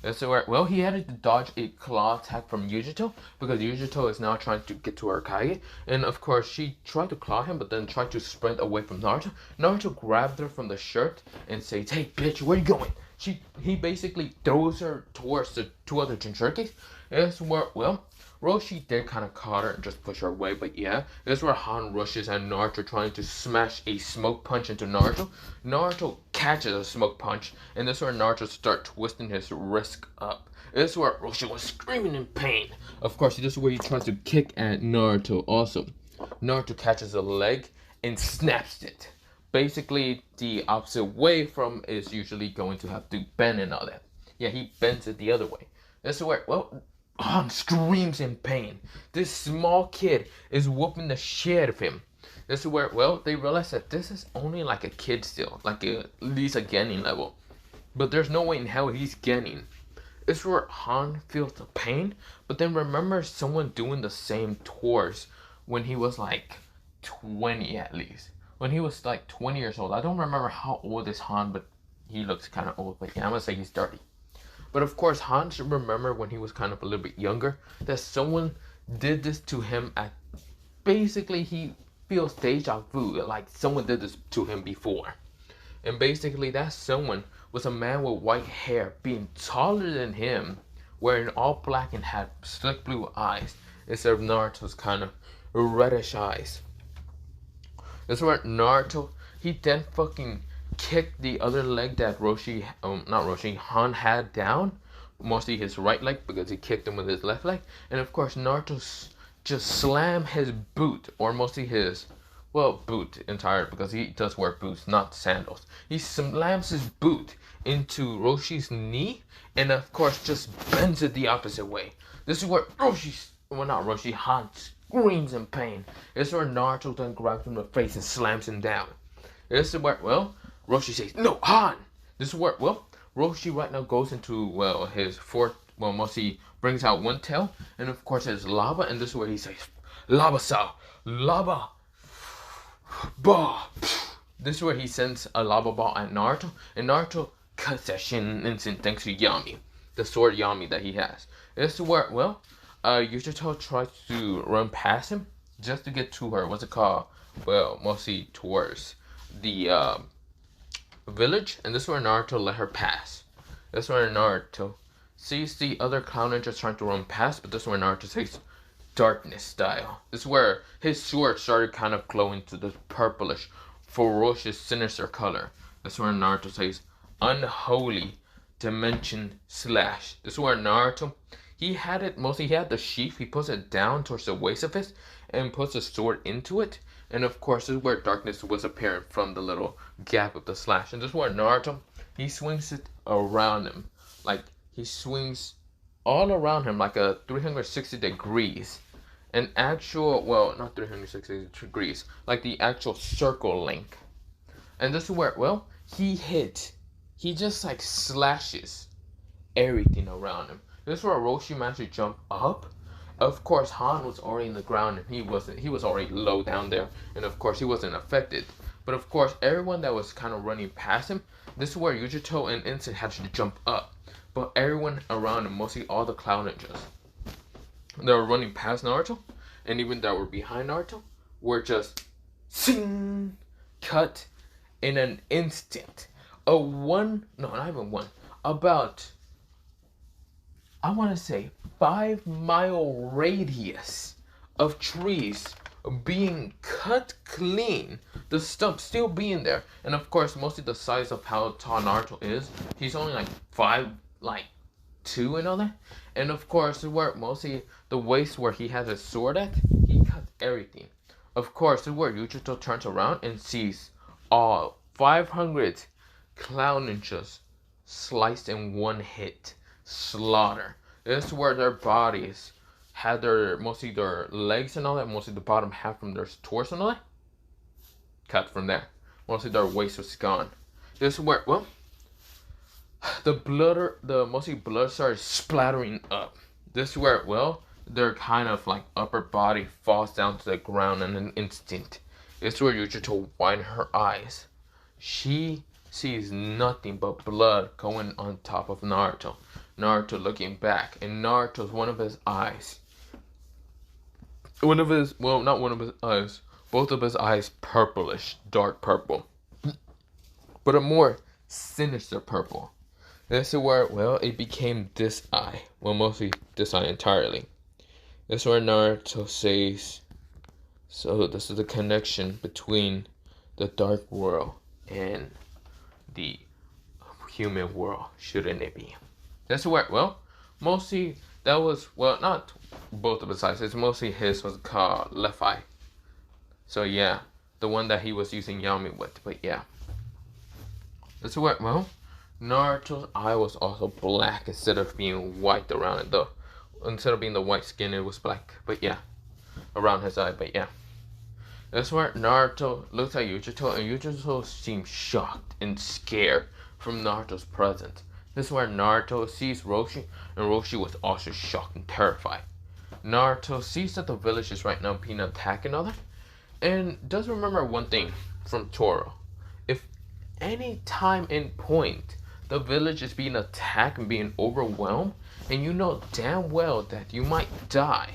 This is where, well, he had to dodge a claw attack from Yujito, because Yujito is now trying to get to her Kage, and of course she tried to claw him, but then tried to sprint away from Naruto. Naruto grabbed her from the shirt and says, hey bitch, where you going? He basically throws her towards the 2 other Jinchurikis. This is where, well, Roshi did kind of caught her and just push her away, but yeah, this is where Han rushes at Naruto trying to smash a smoke punch into Naruto. Naruto catches a smoke punch, and this is where Naruto starts twisting his wrist up. This is where Roshi was screaming in pain. Of course, this is where he tries to kick at Naruto also. Naruto catches a leg and snaps it. Basically, the opposite way from is usually going to have to bend and all that. Yeah, he bends it the other way. This is where, well, Han screams in pain. This small kid is whooping the shit out of him. This is where, well, they realize that this is only like a kid still, like at least a Genin level. But there's no way in hell he's Genin. This is where Han feels the pain, but then remembers someone doing the same tours when he was like 20 at least. When he was like 20 years old. I don't remember how old is Han, but he looks kind of old. But yeah, I'm gonna say he's 30. But of course, Han should remember when he was kind of a little bit younger that someone did this to him at, basically he feels deja vu, like someone did this to him before. And basically that someone was a man with white hair, being taller than him, wearing all black and had slick blue eyes instead of Naruto's kind of reddish eyes. This is where Naruto, he then fucking kicked the other leg that Han had down, mostly his right leg, because he kicked him with his left leg. And of course Naruto just slammed his boot, or mostly his, well, boot entire, because he does wear boots, not sandals. He slams his boot into Roshi's knee, and of course just bends it the opposite way. This is where Han screams in pain. This is where Naruto then grabs him in the face and slams him down. This is where, well, Roshi says, no, Han! This is where, well, Roshi right now goes into, well, his fourth, well, mostly brings out one tail, and of course there's lava, and this is where he says, Lava-sa, lava, bah. This is where he sends a lava ball at Naruto, and Naruto cuts that shit instant thanks to Yami, the sword Yami that he has. This is where, well, Yujito tries to run past him just to get to her, what's it called? Well, mostly towards the, village, and this is where Naruto let her pass. This is where Naruto sees the other clown ninjas trying to run past, but this is where Naruto says darkness style. This is where his sword started kind of glowing to this purplish, ferocious, sinister color. This is where Naruto says unholy dimension slash. This is where Naruto, he had the sheath, he puts it down towards the waist of his, and puts a sword into it. And of course, this is where darkness was apparent from the little gap of the slash. And this is where Naruto, he swings it around him. Like, he swings all around him like a 360 degrees. An actual, well, not 360 degrees, like the actual circle length. And this is where, well, he just like slashes everything around him. This is where Orochi managed to jump up. Of course, Han was already in the ground and he was already low down there. And of course, he wasn't affected. But of course, everyone that was kind of running past him, this is where Yujito and Instant had to jump up. But everyone around him, mostly all the Cloud Ninjas that were running past Naruto, and even that were behind Naruto, were just sing, cut in an instant. Not even one, about, I want to say 5-mile radius of trees being cut clean, the stump still being there. And of course, mostly the size of how tall Naruto is, he's only like 5'2" and all that. And of course, where mostly the waist where he has his sword at, he cut everything. Of course, this is where Yujito turns around and sees all 500 Cloud Ninjas sliced in one hit. Slaughter. This is where their bodies had mostly their legs and all that, mostly the bottom half from their torso and all that, cut from there. Mostly their waist was gone. This is where, well, mostly blood started splattering up. This is where, well, their kind of like upper body falls down to the ground in an instant. This is where Yujito widened her eyes. She sees nothing but blood going on top of Naruto. Naruto looking back, and Naruto's one of his eyes. Not one of his eyes, both of his eyes purplish, dark purple. But a more sinister purple. This is where, well, it became this eye. Well, mostly this eye entirely. This is where Naruto says, so this is the connection between the dark world and the human world, shouldn't it be? This is where, well, mostly that was, well, not both of his eyes. It's mostly his was called left eye. So yeah, the one that he was using Yami with. But yeah, this is where, well, Naruto's eye was also black instead of being white around it though. Instead of being the white skin, it was black. But yeah, around his eye. But yeah, that's where Naruto looks at Yujito, and Yujito seems shocked and scared from Naruto's presence. This is where Naruto sees Roshi, and Roshi was also shocked and terrified. Naruto sees that the village is right now being attacked and all that, and does remember one thing from Toro. If any time and point the village is being attacked and being overwhelmed, and you know damn well that you might die,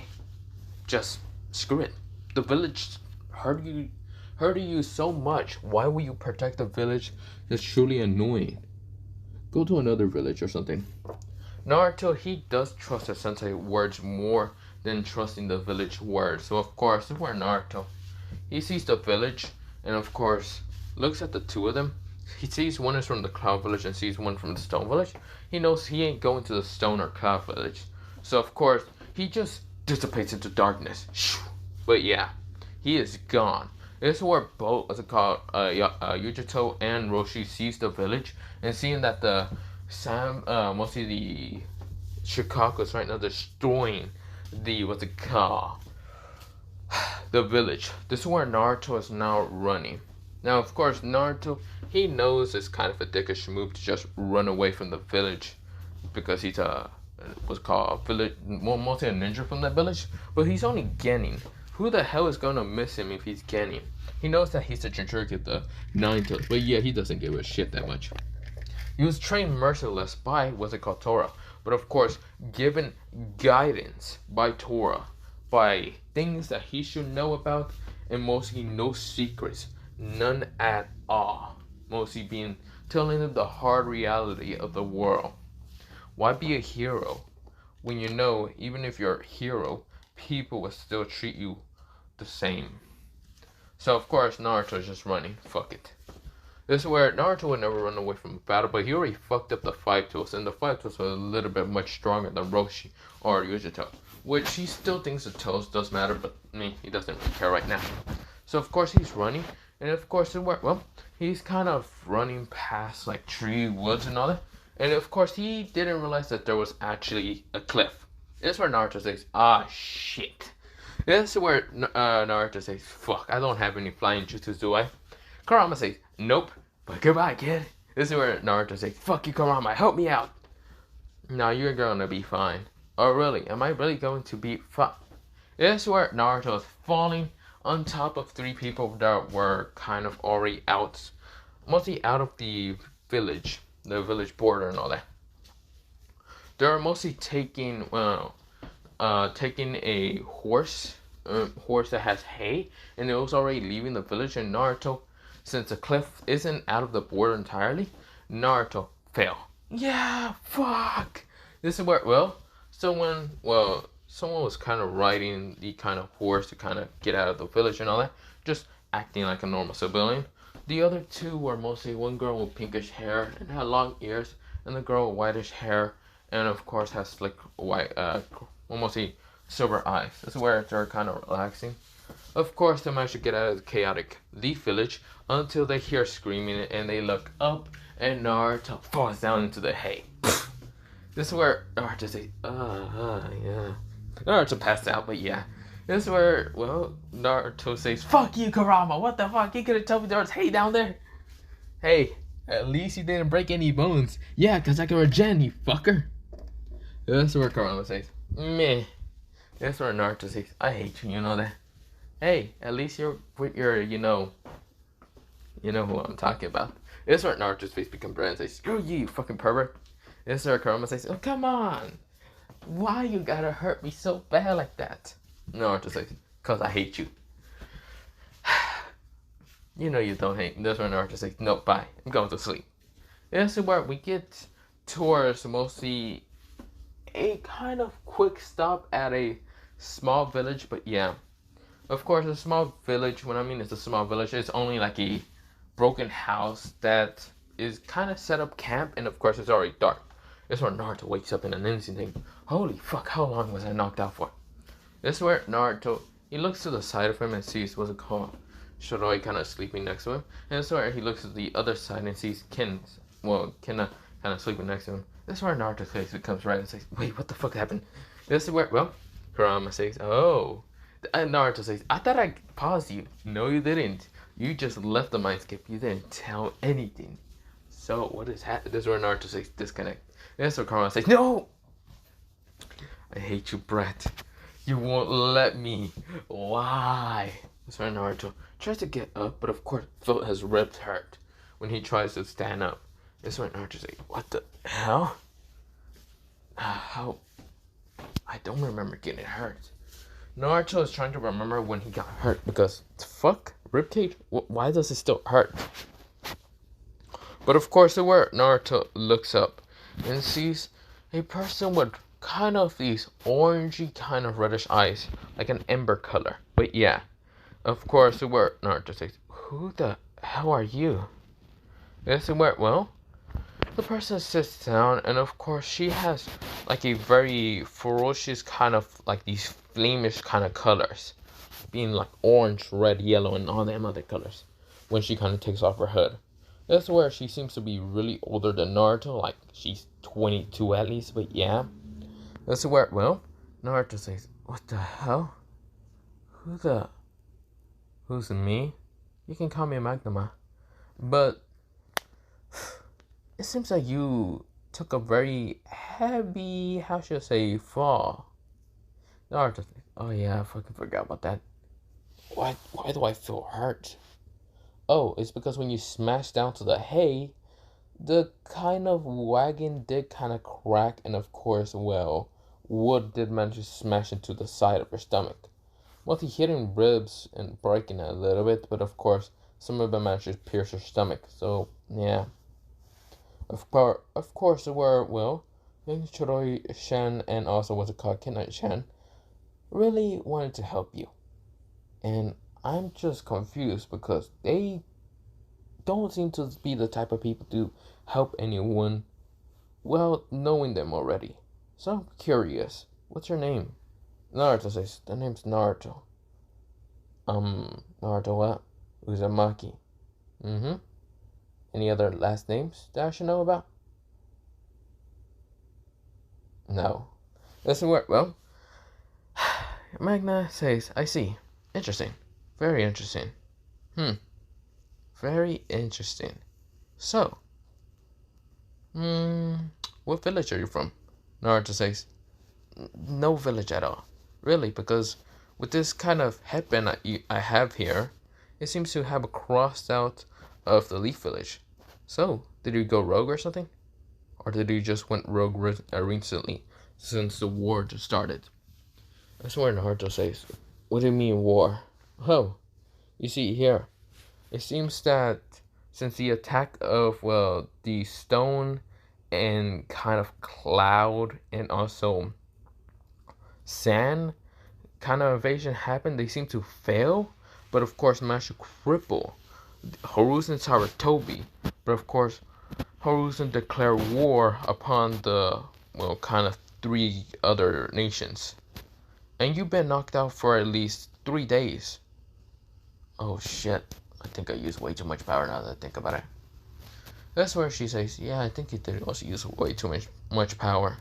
just screw it. The village hurt you so much. Why will you protect the village that's truly annoying? Go to another village or something. Naruto, he does trust his sensei words more than trusting the village words. So of course, this is where Naruto, he sees the village, and of course looks at the two of them. He sees one is from the Cloud Village and sees one from the Stone Village. He knows he ain't going to the Stone or Cloud Village. So of course, he just dissipates into darkness. But yeah, he is gone. This is where both, what's it called, Yujito and Roshi sees the village, and seeing that mostly the Shikaku's right now destroying the, what's it called, the village. This is where Naruto is now running. Now, of course, Naruto, he knows it's kind of a dickish move to just run away from the village, because he's what's called a village, mostly a ninja from that village. But he's only Genin. Who the hell is gonna miss him if he's Genin? He knows that he's the Jinchuriki of the Nine Tails, but yeah, he doesn't give a shit that much. He was trained Merciless by, what's it called, Tora. But of course, given guidance by Tora, by things that he should know about, and mostly no secrets, none at all. Mostly being telling him the hard reality of the world. Why be a hero when you know even if you're a hero, people will still treat you the same? So of course Naruto's just running. Fuck it. This is where Naruto would never run away from a battle, but he already fucked up the Five Tools, and the Five Tools were a little bit much stronger than Roshi or Yujito. which he still thinks the toes does matter, but I mean, he doesn't really care right now. So of course he's running, and of course it worked. Well, he's kind of running past like tree, woods, and all that. And of course he didn't realize that there was actually a cliff. This is where Naruto says, "Ah, shit." This is where Naruto says, "Fuck, I don't have any flying jutsus, do I?" Kurama says, "Nope, but goodbye, kid." This is where Naruto says, "Fuck you, Kurama, help me out." "Now you're gonna be fine." "Oh, really? Am I really going to be fine?" This is where Naruto is falling on top of three people that were kind of already out, mostly out of the village border and all that. They're mostly taking a horse that has hay, and it was already leaving the village. And Naruto, since the cliff isn't out of the border entirely, Naruto fell. Yeah, fuck. This is where someone was kind of riding the kind of horse to kind of get out of the village and all that, just acting like a normal civilian. The other two were mostly one girl with pinkish hair and had long ears, and the girl with whitish hair, and of course has slick white, mostly silver eyes. This is where they're kind of relaxing. Of course, they manage to get out of the chaotic Leaf Village until they hear screaming, and they look up, and Naruto falls down into the hay. This is where Naruto says, yeah. Naruto passed out, but yeah. This is where, Naruto says, "Fuck you, Kurama, what the fuck? You could have told me there was hay down there." "Hey, at least you didn't break any bones." "Yeah, because I can regen, you fucker." This is where Kurama says, "Meh." This is where Naruto says, "I hate you, you know that." "Hey, at least you're with your, you know who I'm talking about." This is where Naruto's face becomes red and says, "Screw you, you fucking pervert." This is where Kurama says, "Oh, come on. Why you gotta hurt me so bad like that?" Naruto says, "Cause I hate you." "You know you don't hate me." This is where Naruto says, "No, bye. I'm going to sleep." This is where we get towards mostly a kind of quick stop at a small village, but yeah. Of course, a small village, when I mean it's a small village, it's only like a broken house that is kind of set up camp, and of course it's already dark. This is where Naruto wakes up in an instant thinking, "Holy fuck, how long was I knocked out for?" This is where Naruto, he looks to the side of him and sees, what's it called, Shiroi kind of sleeping next to him. And this is where he looks to the other side and sees Kenna kind of sleeping next to him. This is where Naruto's face becomes red and says, "Wait, what the fuck happened?" This is where, Kurama says, "Oh." And Naruto says, "I thought I paused you." "No, you didn't. You just left the mind skip. You didn't tell anything." "So, what is happening?" This is where Naruto says, "Disconnect." This is where Kurama says, "No! I hate you, Brett. You won't let me. Why?" This is where Naruto tries to get up, but of course, Phil has ripped hurt when he tries to stand up. This is where Naruto says, "What the hell? How? I don't remember getting hurt." Naruto is trying to remember when he got hurt because, fuck, ribcage? Why does it still hurt? But of course, where Naruto looks up and sees a person with kind of these orangey kind of reddish eyes, like an ember color. But yeah, of course, where Naruto says, "Who the hell are you?" This is where, the person sits down, and of course she has like a very ferocious kind of like these flamish kind of colors, being like orange, red, yellow, and all them other colors when she kind of takes off her hood. That's where she seems to be really older than Naruto, like she's 22 at least, but yeah. That's where, Naruto says, "What the hell? Who's me? You can call me Magnuma, but it seems like you took a very heavy, how should I say, fall." Naruto says, "Oh yeah, I fucking forgot about that. Why do I feel hurt?" "Oh, it's because when you smash down to the hay, the kind of wagon did kind of crack, and of course, wood did manage to smash into the side of her stomach. Mostly hitting ribs and breaking it a little bit, but of course, some of them managed to pierce her stomach, so yeah. Of course, there were, young Chiroi-chan and also what's it called, Kenai-chan, really wanted to help you. And I'm just confused because they don't seem to be the type of people to help anyone, knowing them already. So I'm curious, what's your name?" Naruto says, the name's Naruto. Naruto what? Uzumaki. Mm-hmm. Any other last names that I should know about? No. Listen, well, Magna says, I see. Interesting. Very interesting. Very interesting. So, what village are you from? Naruto says, no village at all. Really, because with this kind of headband I have here, it seems to have a crossed out of the Leaf Village. So, did you go rogue or something? Or did you just went rogue recently, since the war just started? That's what Naruto says. What do you mean war? Oh, you see here, it seems that since the attack of, well, the stone and kind of cloud and also sand kind of invasion happened, they seem to fail, but of course managed to cripple Horusen and Sarutobi. But of course, Horusen declared war upon the, well, kind of 3 other nations. And you've been knocked out for at least 3 days. Oh shit, I think I used way too much power now that I think about it. That's where she says, yeah, I think you did also use way too much power.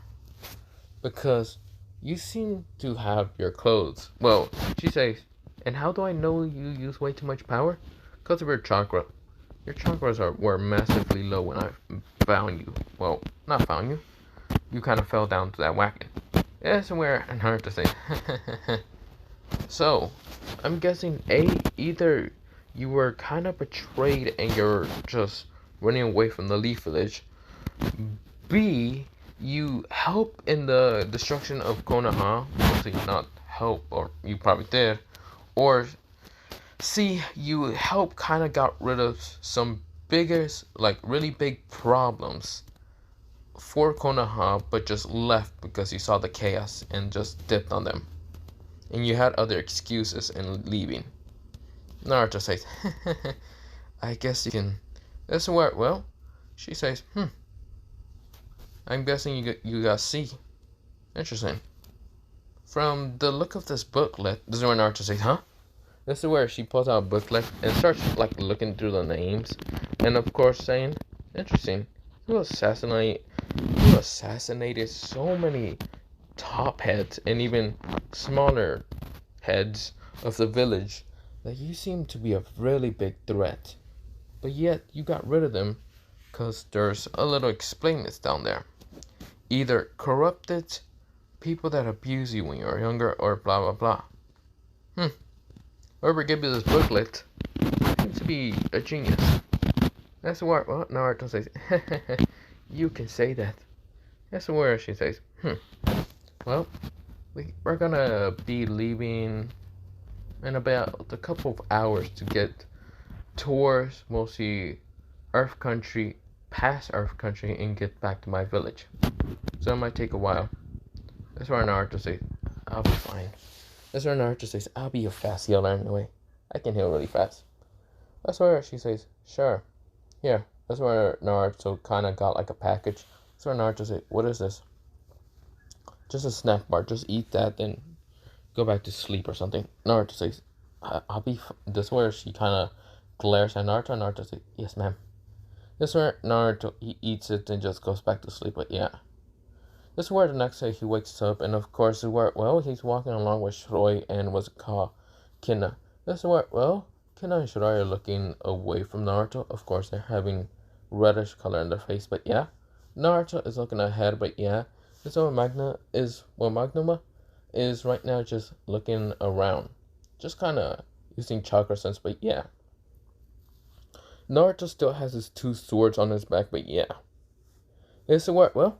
Because you seem to have your clothes. Well, she says, and how do I know you use way too much power? Because of your chakra. Your chakras were massively low when I found you. Well, not found you. You kind of fell down to that wagon. Yeah, somewhere and hard to say. So, I'm guessing either you were kind of betrayed and you're just running away from the Leaf Village. B, you help in the destruction of Konoha. Mostly not help, or you probably did. Or C, you help kind of got rid of some biggest, like really big problems for Konoha, but just left because you saw the chaos and just dipped on them. And you had other excuses in leaving. Naruto says, I guess you can. That's where, well, she says, I'm guessing you got C. Interesting. From the look of this booklet, this is where Naruto says, huh? This is where she pulls out a booklet and starts like looking through the names, and of course saying, interesting. You assassinated so many top heads and even smaller heads of the village that you seem to be a really big threat. But yet you got rid of them because there's a little explainers down there. Either corrupted people that abuse you when you're younger or blah blah blah. Whoever gave you this booklet seems to be a genius. That's what Naruto says. You can say that. That's where she says, well, we're gonna be leaving in about a couple of hours to get towards mostly Earth Country, past Earth Country, and get back to my village. So it might take a while. That's where Naruto says, I'll be fine. That's where Naruto says, I'll be a fast healer anyway. I can heal really fast. That's where she says, sure. Here. That's where Naruto kind of got like a package. That's where Naruto says, what is this? Just a snack bar. Just eat that, then go back to sleep or something. Naruto says, I'll be... This is where she kind of glares at Naruto. Naruto says, yes, ma'am. This is where Naruto, he eats it and just goes back to sleep. But yeah. This is where the next day he wakes up. And of course, this is where, well, he's walking along with Shiroi and what's it called? Kina. This is where, well, Kina and Shiroi are looking away from Naruto. Of course, they're having reddish color in their face. But yeah. Naruto is looking ahead. But yeah. This is where Magnuma is right now just looking around. Just kind of using chakra sense. But yeah. Naruto still has his 2 swords on his back. But yeah. This is where, well,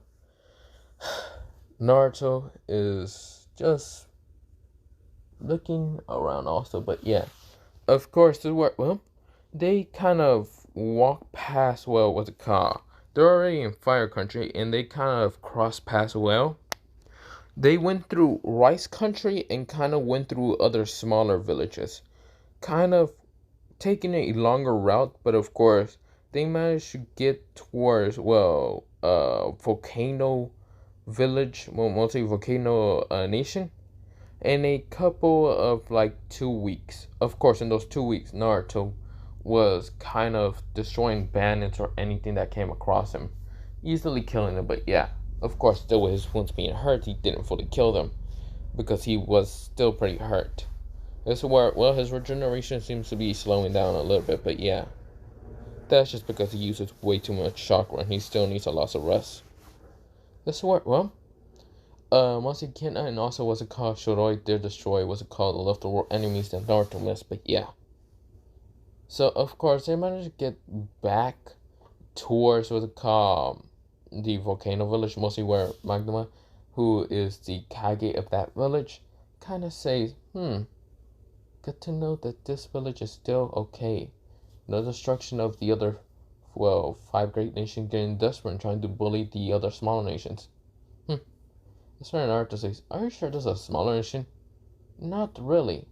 Naruto is just looking around also, but yeah. Of course, this is where, well, they kind of walk past, well, what's it called? They're already in Fire Country, and they kind of cross past, well. They went through Rice Country and kind of went through other smaller villages. Kind of taking a longer route, but of course, they managed to get towards, well, Volcano Village, well, mostly Volcano Nation. in a couple of like 2 weeks. Of course, in those 2 weeks, Naruto was kind of destroying bandits or anything that came across him, easily killing them. But yeah, of course, still with his wounds being hurt, he didn't fully kill them because he was still pretty hurt. This is where, well, his regeneration seems to be slowing down a little bit, but yeah. That's just because he uses way too much chakra and he still needs a lot of rest. This is where, well, once again, and also was it called Shoroi did destroy, was it called the leftover enemies that Naruto missed, but yeah. So, of course, they managed to get back towards what's it called, the volcano village, mostly where Magma, who is the Kage of that village, kind of says, good to know that this village is still okay. No destruction of the other, well, 5 great nations getting desperate and trying to bully the other smaller nations. That's where Naruto says, are you sure this is a smaller nation? Not really.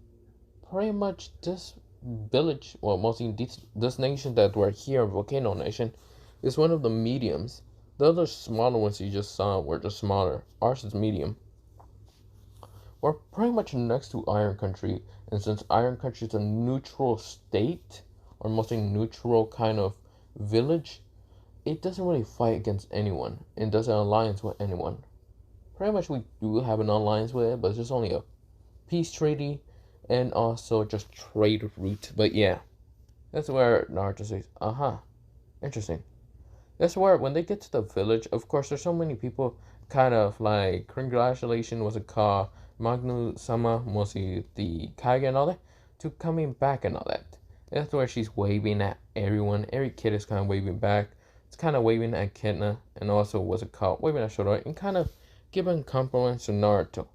Pretty much this village, well, mostly this nation that we're here, Volcano Nation, is one of the mediums. The other smaller ones you just saw were just smaller. Ours is medium. We're pretty much next to Iron Country, and since Iron Country is a neutral state, or mostly neutral kind of village, it doesn't really fight against anyone. It doesn't alliance with anyone. Pretty much we do have an alliance with it, but it's just only a peace treaty and also just trade route. But yeah, that's where Naruto says, interesting. That's where when they get to the village, of course, there's so many people kind of like, congratulations, was it called, Magnu-sama, mostly the Kage and all that, to coming back and all that. That's where she's waving at everyone. Every kid is kind of waving back. It's kind of waving at Kidna, and also what's it called, waving at Shoroi, and kind of giving compliments to Naruto.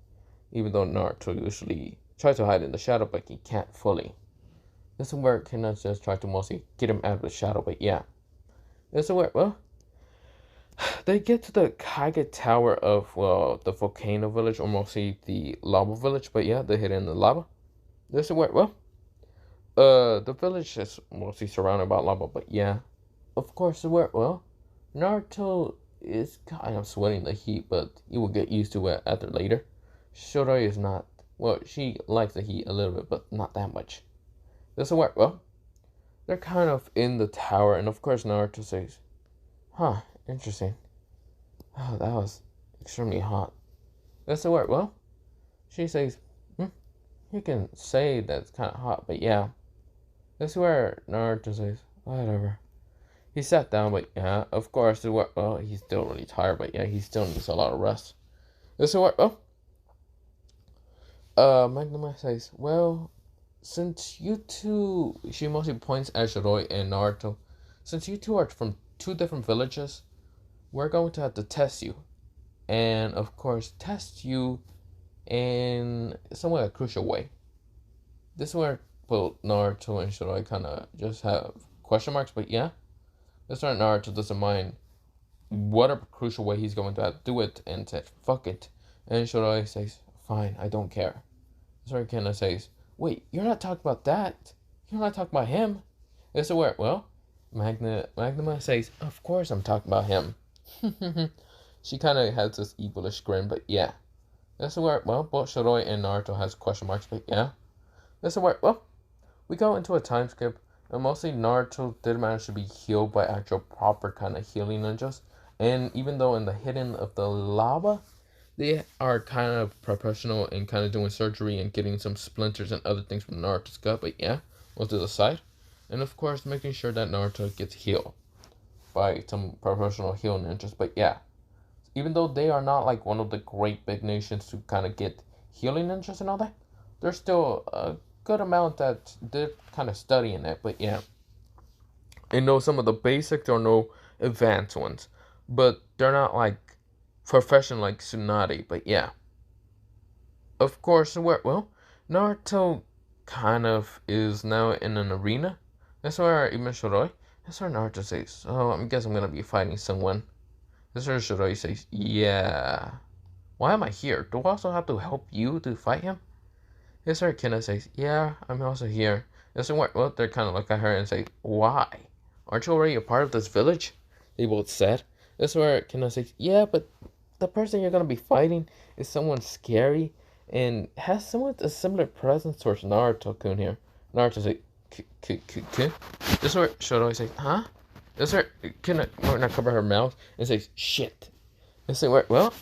Even though Naruto usually tries to hide in the shadow, but he can't fully. This is where Kidna just tries to mostly get him out of the shadow, but yeah. This is where, well, they get to the Kage Tower of, well, the volcano village, or mostly the lava village, but yeah, they're hidden in the lava. This is where, well, the village is mostly surrounded by lava, but yeah. Of course, where, well, Naruto is kind of sweating the heat, but he will get used to it after later. Shoroi is not, well, she likes the heat a little bit, but not that much. This is where, well, they're kind of in the tower, and of course Naruto says, interesting. Oh, that was extremely hot. This is where, well, she says, you can say that's kind of hot, but yeah. This is where Naruto says, whatever. He sat down, but yeah, of course, well, he's still really tired, but yeah, he still needs a lot of rest. This is where, well, Magma says, well, since you two, she mostly points at Shiroi and Naruto, since you two are from 2 different villages, we're going to have to test you. And, of course, test you in somewhat a crucial way. This is where both Naruto and Shiroi kind of just have question marks, but yeah. This is where Naruto doesn't mind whatever crucial way he's going to have to do it, and said, fuck it. And Shiroi says, fine, I don't care. This is where Kena says, wait, you're not talking about that. You're not talking about him. This is where, well, Magma says, of course I'm talking about him. She kind of has this evilish grin, but yeah. This is where, well, both Shiroi and Naruto has question marks, but yeah. This is where, well, we go into a time skip, and mostly Naruto did manage to be healed by actual proper kind of healing ninjas. And even though in the hidden of the lava, they are kind of professional in kind of doing surgery and getting some splinters and other things from Naruto's gut, but yeah, we'll to the side. And of course, making sure that Naruto gets healed by some professional healing ninjas, but yeah. Even though they are not like one of the great big nations to kind of get healing ninjas and all that, there's still a good amount that they're kind of studying it, but yeah. And know some of the basics or no advanced ones, but they're not like professional like Tsunade, but yeah. Of course, well, Naruto kind of is now in an arena. That's where even Shiroi, that's where Naruto says, so I guess I'm gonna be fighting someone. That's where Shiroi says, yeah. Why am I here? Do I also have to help you to fight him? That's where Kena says, yeah, I'm also here. That's where, well, they're kind of look at her and say, why? Aren't you already a part of this village? They both said. That's where Kena says, yeah, but the person you're gonna be fighting is someone scary, and has somewhat a similar presence towards Naruto-kun here. Naruto's like, "K. This is where Shoroi says, huh? This is where can not cover her mouth and says, shit. This is where, well,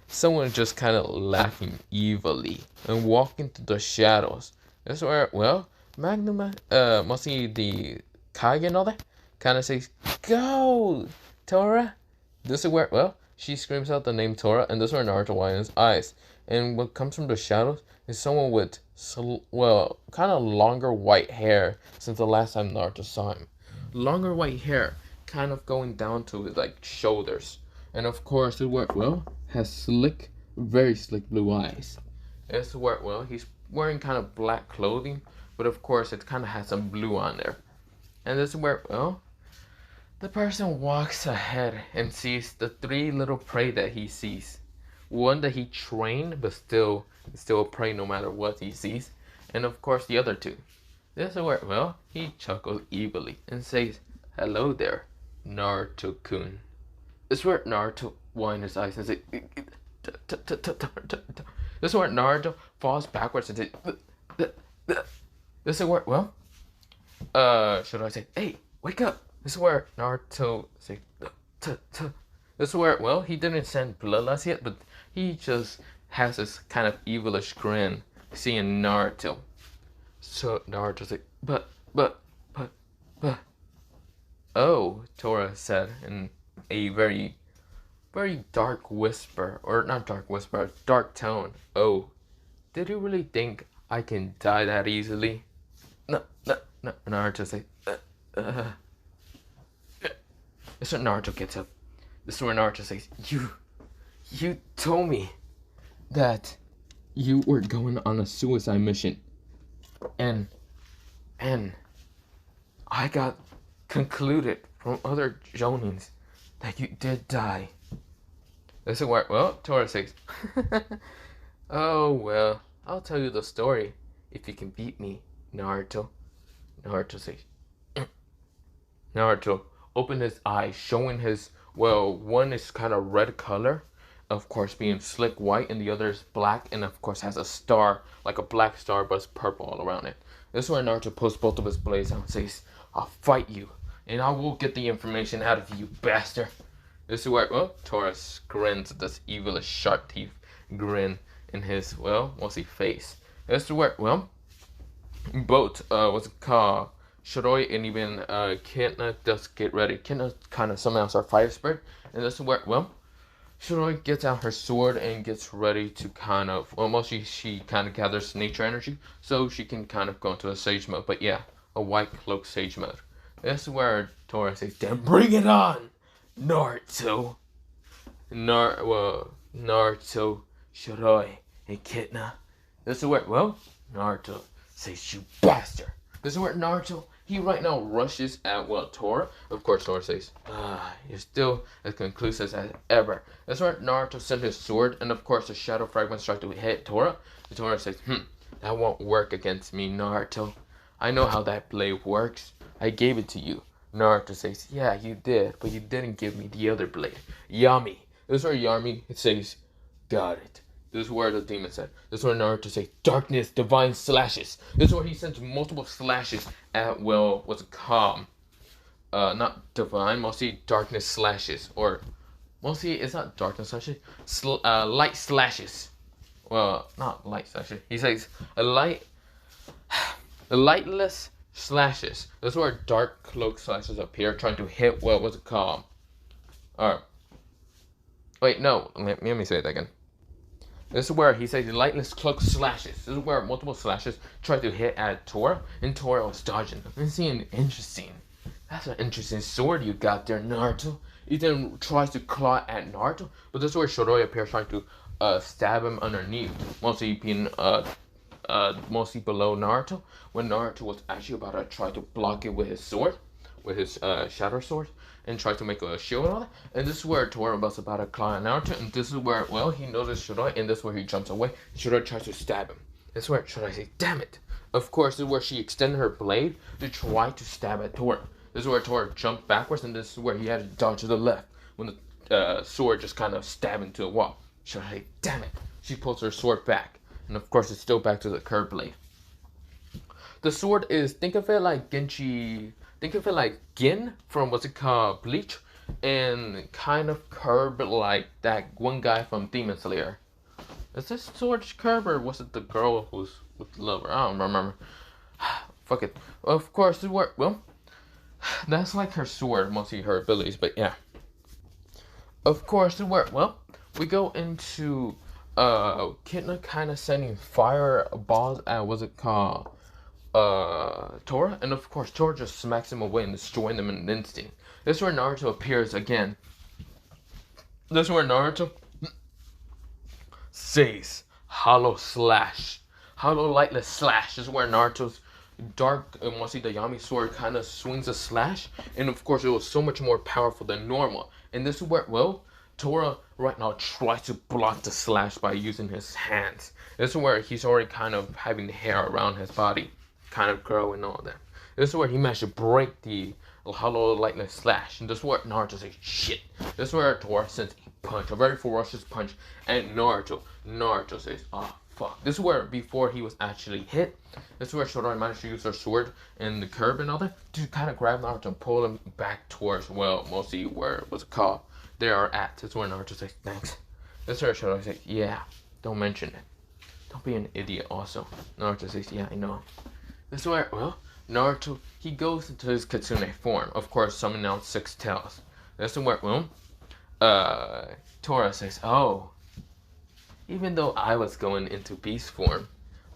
someone just kind of laughing evilly and walking through the shadows. This is where, well, Magnum, mostly the Kage and all that, kind of says, go, Tora. This is where, well, she screams out the name Tora, and this is where Naruto widens his eyes. And what comes from the shadows is someone with, well, kind of longer white hair since the last time Naruto saw him. Longer white hair, kind of going down to his, like, shoulders. And of course, it worked well. Has slick, very slick blue eyes. It's worked well. He's wearing kind of black clothing, but of course, it kind of has some blue on there. And this worked well. The person walks ahead and sees the three little prey that he sees. One that he trained, but still a prey no matter what he sees. And of course, the other two. This worked well. He chuckles evilly and says, "Hello there, Naruto-kun." This is where Naruto winds his eyes and says, this is where Naruto falls backwards and says, this is where, well, should I say, hey, wake up. This is where Naruto says, this is where, well, he didn't send bloodlust yet, but he just has this kind of evilish grin seeing Naruto. So Naruto's like, but, oh, Tora said in a very, very dark whisper, or not dark whisper, dark tone. Oh, did you really think I can die that easily? No. Naruto says, This is when Naruto gets up. This is where Naruto says, you told me that you were going on a suicide mission, and I got concluded from other jonins that you did die. This is where, well, Tora says, oh, well, I'll tell you the story if you can beat me, Naruto. Naruto says, Naruto opened his eyes, showing his, well, one is kind of red color, of course being slick white, and the other is black, and of course has a star, like a black star, but it's purple all around it. This is where Naruto pulls both of his blades out and says, I'll fight you, and I will get the information out of you, bastard. This is where, well, Taurus grins with this evilish sharp teeth grin in his, well, mostly face. This is where, well, both, what's it called, Shiroi and even, Kitna just get ready. Kitna kind of summons our fire spirit, and this is where, well, Shiroi gets out her sword and gets ready to kind of, well, mostly she kind of gathers nature energy, so she can kind of go into a sage mode, but yeah, a white cloak sage mode. This is where Tora says, then bring it on, Naruto. Naruto, Shiroi, and Kitna. This is where, well, Naruto says, you bastard. This is where Naruto, he right now rushes at, well, Tora. Of course, Tora says, you're still as conclusive as ever. That's where Naruto sent his sword, and of course the shadow fragments start to hit Tora. And Tora says, that won't work against me, Naruto. I know how that blade works. I gave it to you. Naruto says, yeah, you did, but you didn't give me the other blade. Yami. This is where Yami says, got it. This is where the demon said. This is where Naruto says, darkness, divine slashes. This is where he sends multiple slashes at, well, what's it called? Not divine, mostly darkness slashes. Or, mostly, it's not darkness slashes. Light slashes. Well, not light slashes. He says, lightless slashes. This is where dark cloak slashes appear, trying to hit, well, what's it called? Alright. Wait, no. Let me say it again. This is where he says lightless cloak slashes. This is where multiple slashes try to hit at Tora, and Tora was dodging them. It's interesting. That's an interesting sword you got there, Naruto. He then tries to claw at Naruto, but this is where Shiroi appears trying to stab him underneath, mostly being mostly below Naruto, when Naruto was actually about to try to block it with his sword, with his shadow sword, and try to make a shield and all that. And this is where Tora was about to claw at Naruto, and this is where, well, he noticed Shiroi, and this is where he jumps away. Shiroi tries to stab him. This is where Shiroi says, damn it. Of course, this is where she extended her blade to try to stab at Tora. This is where Tora jumped backwards, and this is where he had to dodge to the left, when the sword just kind of stabbed into a wall. Shiroi says, damn it. She pulls her sword back. And of course, it's still back to the curved blade. The sword is, think of it like Genji, think of it like Gin from what's it called, Bleach, and kind of curved like that one guy from Demon Slayer. Is this sword curved or was it the girl who's with the lover? I don't remember. Fuck it. Of course, it worked. Well, that's like her sword, mostly her abilities, but yeah. Of course, it worked. Well, we go into Kitna kind of sending fireballs at what's it called? Tora, and of course Tora just smacks him away and destroying them in an instant. This is where Naruto appears again. This is where Naruto says hollow slash. Hollow lightless slash. This is where Naruto's dark mostly the Yami sword kind of swings a slash, and of course it was so much more powerful than normal. And this is where, well, Tora right now tries to block the slash by using his hands. This is where he's already kind of having the hair around his body kind of grow and all that. This is where he managed to break the hollow lightning slash, and this is where Naruto says shit. This is where Tora sends a punch, a very ferocious punch, and Naruto says, oh fuck. This is where before he was actually hit, this is where Shidori managed to use her sword and the curb and all that to kind of grab Naruto and pull him back towards, well, mostly where it was called they are at. This is where Naruto says thanks. This is where Shidori says, yeah, don't mention it. Don't be an idiot also. Naruto says, yeah, I know. This is where, well, Naruto, he goes into his Kitsune form. Of course, summoning out 6 tails. This is where, well, Tora says, oh, even though I was going into beast form,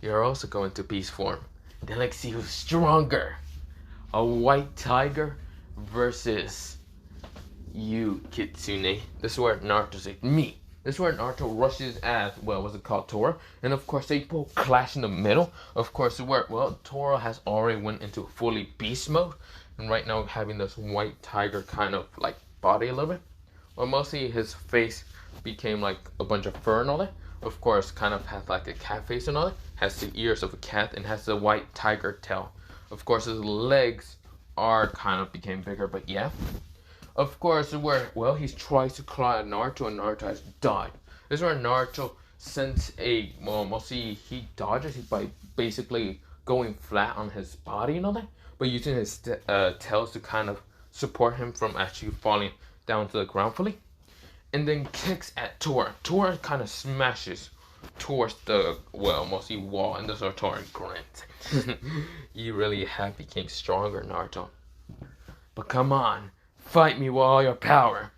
you're also going to beast form. Then let's see who's stronger. A white tiger versus you, Kitsune. This is where Naruto says, me. This is where Naruto rushes at, well, what's it called, Tora? And of course, they both clash in the middle. Of course, where, well, Tora has already went into fully beast mode. And right now, having this white tiger kind of, like, body a little bit. Well, mostly his face became, like, a bunch of fur and all that. Of course, kind of has, like, a cat face and all that. Has the ears of a cat and has the white tiger tail. Of course, his legs are kind of became bigger, but yeah. Of course, where, well, he tries to claw at Naruto and Naruto has died. This is where Naruto sends a, well, mostly he dodges by basically going flat on his body and all that, but using his tails to kind of support him from actually falling down to the ground fully. And then kicks at Tora. Tora kind of smashes towards the, well, mostly wall, and this is where Tora grins. You really have became stronger, Naruto. But come on. Fight me with all your power.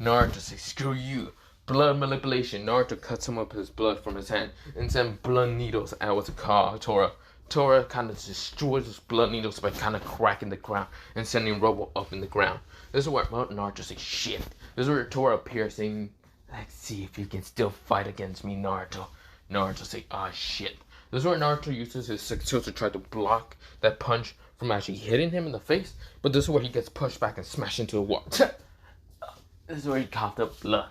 Naruto says, screw you. Blood manipulation. Naruto cuts him up his blood from his hand and sends blood needles at what's it called, Tora. Tora kind of destroys those blood needles by kind of cracking the ground and sending rubble up in the ground. This is where, well, Naruto says, shit. This is where Tora appears saying, let's see if you can still fight against me, Naruto. Naruto says, ah, shit. This is where Naruto uses his six tails to try to block that punch from actually hitting him in the face, but this is where he gets pushed back and smashed into a wall. This is where he coughed up blood.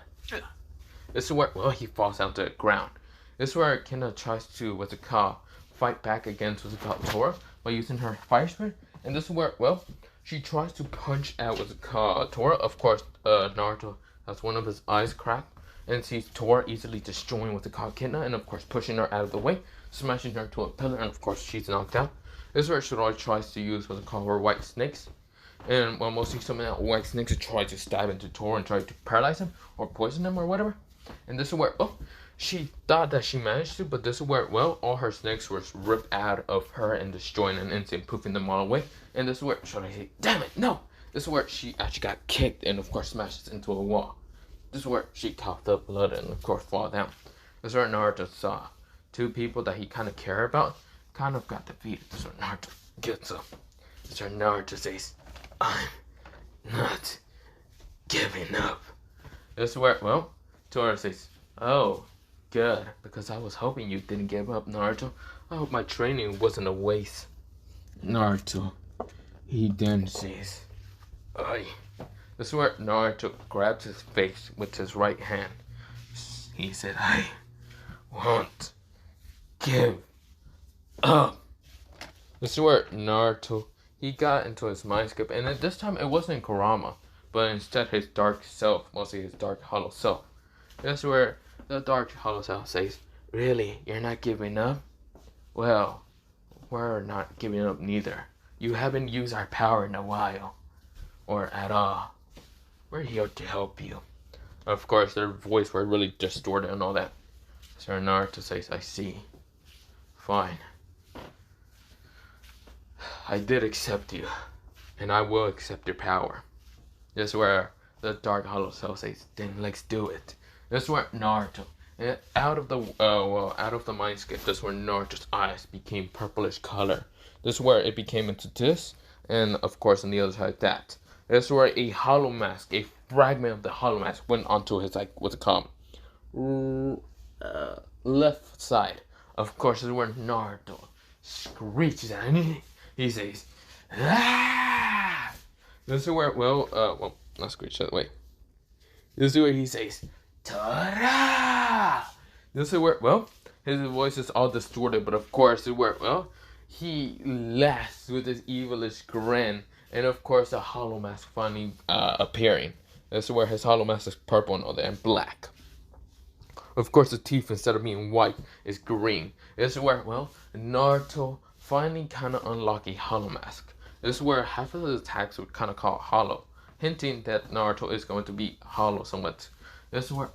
This is where, well, he falls down to the ground. This is where Kina tries to, what's it called, fight back against, what's it called, Tora, by using her fire spirit. And this is where, well, she tries to punch out, what's it called, Tora. Of course, Naruto has one of his eyes cracked and sees Tora easily destroying, what's it called, Kina, and of course pushing her out of the way, smashing her to a pillar, and of course she's knocked out. This is where Shidori tries to use what's called her white snakes. And well, mostly summoning out white snakes to try to stab into Tora and try to paralyze him or poison him or whatever. And this is where, oh, she thought that she managed to, but this is where, well, all her snakes were ripped out of her and destroyed in an instant, poofing them all away. And this is where Shidori said, damn it, no! This is where she actually got kicked and of course smashes into a wall. This is where she coughed up blood and of course fall down. This is where Naruto saw 2 people that he kind of cared about kind of got defeated. So Naruto gets up. So Naruto says, I'm not giving up. This is where, well, Tora says, oh, good, because I was hoping you didn't give up, Naruto. I hope my training wasn't a waste. Naruto, he then says, ay. This is where Naruto grabs his face with his right hand. He said, I won't give up. This is where Naruto, he got into his mind skip, and at this time it wasn't Kurama, but instead his dark self, mostly his dark hollow self. This is where the dark hollow self says, Really? You're not giving up? Well, we're not giving up neither. You haven't used our power in a while. Or at all. We're here to help you. Of course, their voice were really distorted and all that. Sir Naruto says, I see. Fine. I did accept you. And I will accept your power. This is where the Dark Hollow Cell says, then let's do it. This is where Naruto, out of the mindscape, this is where Naruto's eyes became purplish color. This is where it became into this, and of course on the other side that. This is where a hollow mask, a fragment of the hollow mask went onto his, like, what's it called? Left side. Of course, this is where Naruto screeches at him. He says, ah! This is where, not screech, wait. This is where he says, ta-da! This is where, his voice is all distorted, but of course, this is where, he laughs with his evilish grin, and of course, the hollow mask finally appearing. This is where his hollow mask is purple and all that, and black. Of course, the teeth, instead of being white, is green. This is where, Naruto finally kind of unlocked a hollow mask. This is where half of the attacks would kind of call hollow, hinting that Naruto is going to be hollow somewhat. This is where,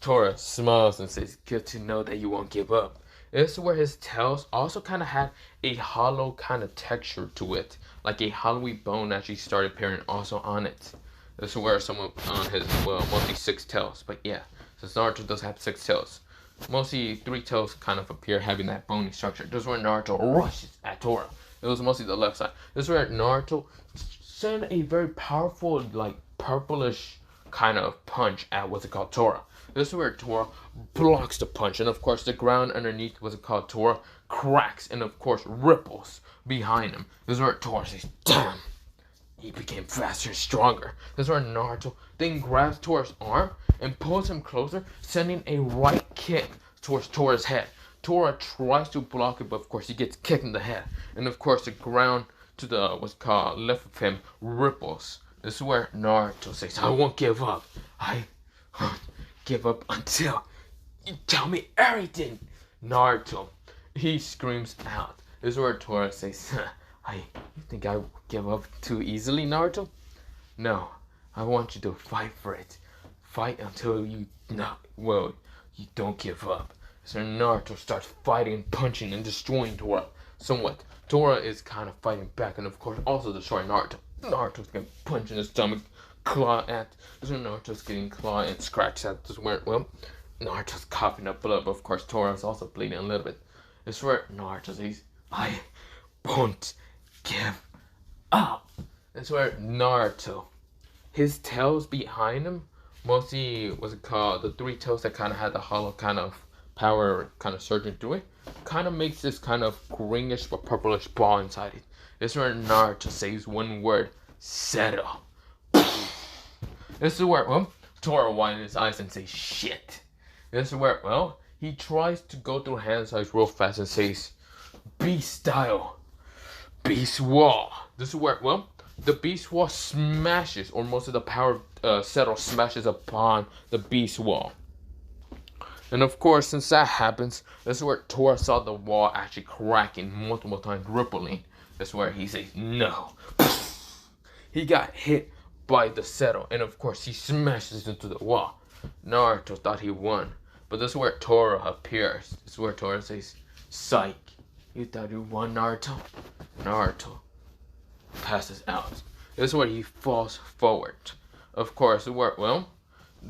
Tora smiles and says, good to know that you won't give up. This is where his tails also kind of had a hollow kind of texture to it, like a hollowy bone actually started appearing also on it. This is where someone on his, mostly 6 tails, but yeah, since Naruto does have 6 tails, mostly 3 tails kind of appear having that bony structure. This is where Naruto rushes at Tora. It was mostly the left side. This is where Naruto sent a very powerful, like, purplish kind of punch at what's it called, Tora. This is where Tora blocks the punch, and of course the ground underneath what's it called, Tora, cracks and of course ripples behind him. This is where Tora says, damn! He became faster and stronger. This is where Naruto then grabs Tora's arm and pulls him closer, sending a right kick towards Tora's head. Tora tries to block it, but of course he gets kicked in the head. And of course the ground to the, what's called, left of him ripples. This is where Naruto says, I won't give up. I won't give up until you tell me everything. Naruto, he screams out. This is where Tora says, you think I give up too easily, Naruto? No, I want you to fight for it. Fight until you don't give up. So Naruto starts fighting, punching, and destroying Tora somewhat. Tora is kind of fighting back, and of course also destroying Naruto. Naruto's getting punched in his stomach, claw at. So Naruto's getting clawed and scratched at. This is where, Naruto's coughing up blood, but of course Tora's also bleeding a little bit. This is where Naruto says, I won't give up. That's where Naruto, his tails behind him, mostly, what's it called, the 3 tails that kind of had the hollow kind of power kind of surging through it, kind of makes this kind of greenish but purplish ball inside it. This is where Naruto says one word, settle. This is where, Tora widens his eyes and says, shit. This is where, he tries to go through hand size real fast and says, beast style, beast wall. This is where, the beast wall smashes, or most of the power settle smashes upon the beast wall. And of course, since that happens, this is where Tora saw the wall actually cracking multiple times, rippling. This is where he says, no. He got hit by the settle, and of course, he smashes into the wall. Naruto thought he won, but this is where Tora appears. This is where Tora says, psych, you thought you won, Naruto? Naruto passes out. This is where he falls forward. Of course, where,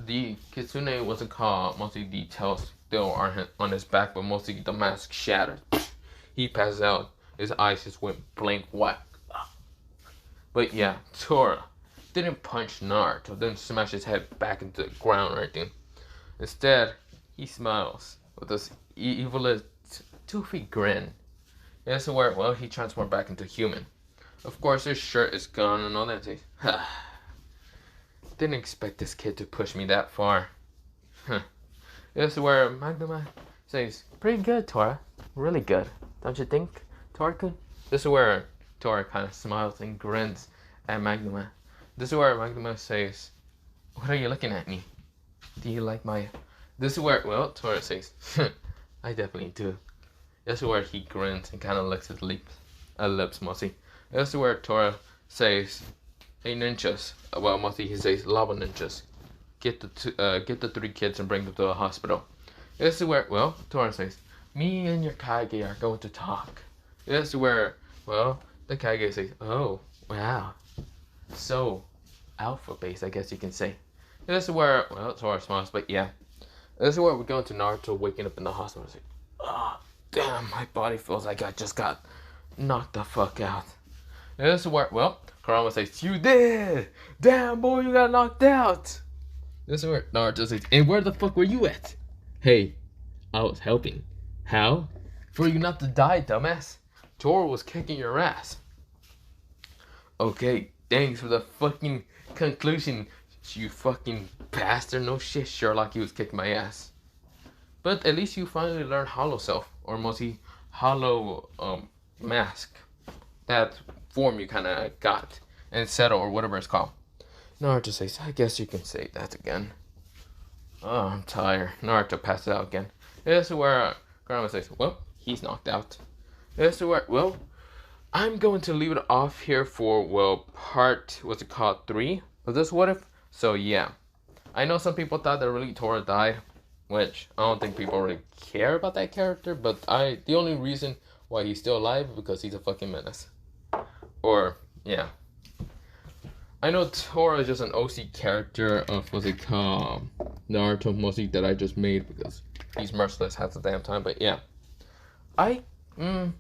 the Kitsune wasn't called, mostly the tails still are on his back, but mostly the mask shattered. He passes out. His eyes just went blank white. But yeah, Tora didn't punch Naruto, didn't smash his head back into the ground or anything. Instead, he smiles with this evil, toothy grin. This is where, he transformed back into human. Of course, his shirt is gone and all that. Didn't expect this kid to push me that far. This is where Magma says, pretty good, Tora. Really good. Don't you think, Tora-kun? This is where Tora kind of smiles and grins at Magma. This is where Magma says, what are you looking at me? Do you like my This is where, well, Tora says, I definitely do. This is where he grins and kind of licks his lips, mostly. This is where Tora says, hey ninjas, well, mostly he says, lava ninjas, get the 3 kids and bring them to the hospital. This is where, well, Tora says, me and your Kage are going to talk. This is where, well, the Kage says, oh, wow, so alpha base, I guess you can say. This is where, well, Tora smiles, but yeah. This is where we're going to Naruto waking up in the hospital. It's like, oh, damn, my body feels like I just got knocked the fuck out. And this is where, well, Kurama says, you did! Damn, boy, you got knocked out! This is where Naruto says, and where the fuck were you at? Hey, I was helping. How? For you not to die, dumbass. Tora was kicking your ass. Okay, thanks for the fucking conclusion, you fucking bastard. No shit, Sherlock, he was kicking my ass. But at least you finally learned Hollow Self, or mostly Hollow Mask. That form you kind of got, and settle, or whatever it's called. Naruto says, I guess you can say that again. Oh, I'm tired. Naruto passes out again. This is where Grandma says, well, he's knocked out. This is where, well, I'm going to leave it off here for, well, part, what's it called, 3 of this What If? So, yeah. I know some people thought that really Tora died, which I don't think people really care about that character, but the only reason why he's still alive is because he's a fucking menace. Or, yeah. I know Tora is just an OC character of, what's it called, Naruto mostly that I just made because he's merciless half the damn time, but yeah. I didn't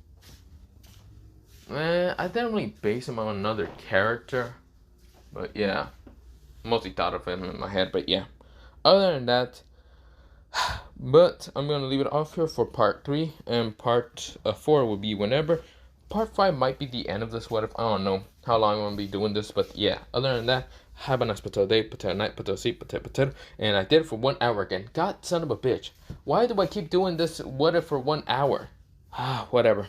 really base him on another character, but yeah. Mostly thought of him in my head, but yeah. Other than that, but I'm gonna leave it off here for part 3, and part 4 will be whenever. Part 5 might be the end of this What If. I don't know how long I'm gonna be doing this, but yeah. Other than that, have a nice potato day, potato night, potato seed, potato, and I did it for 1 hour again. God son of a bitch. Why do I keep doing this What If for 1 hour? Whatever.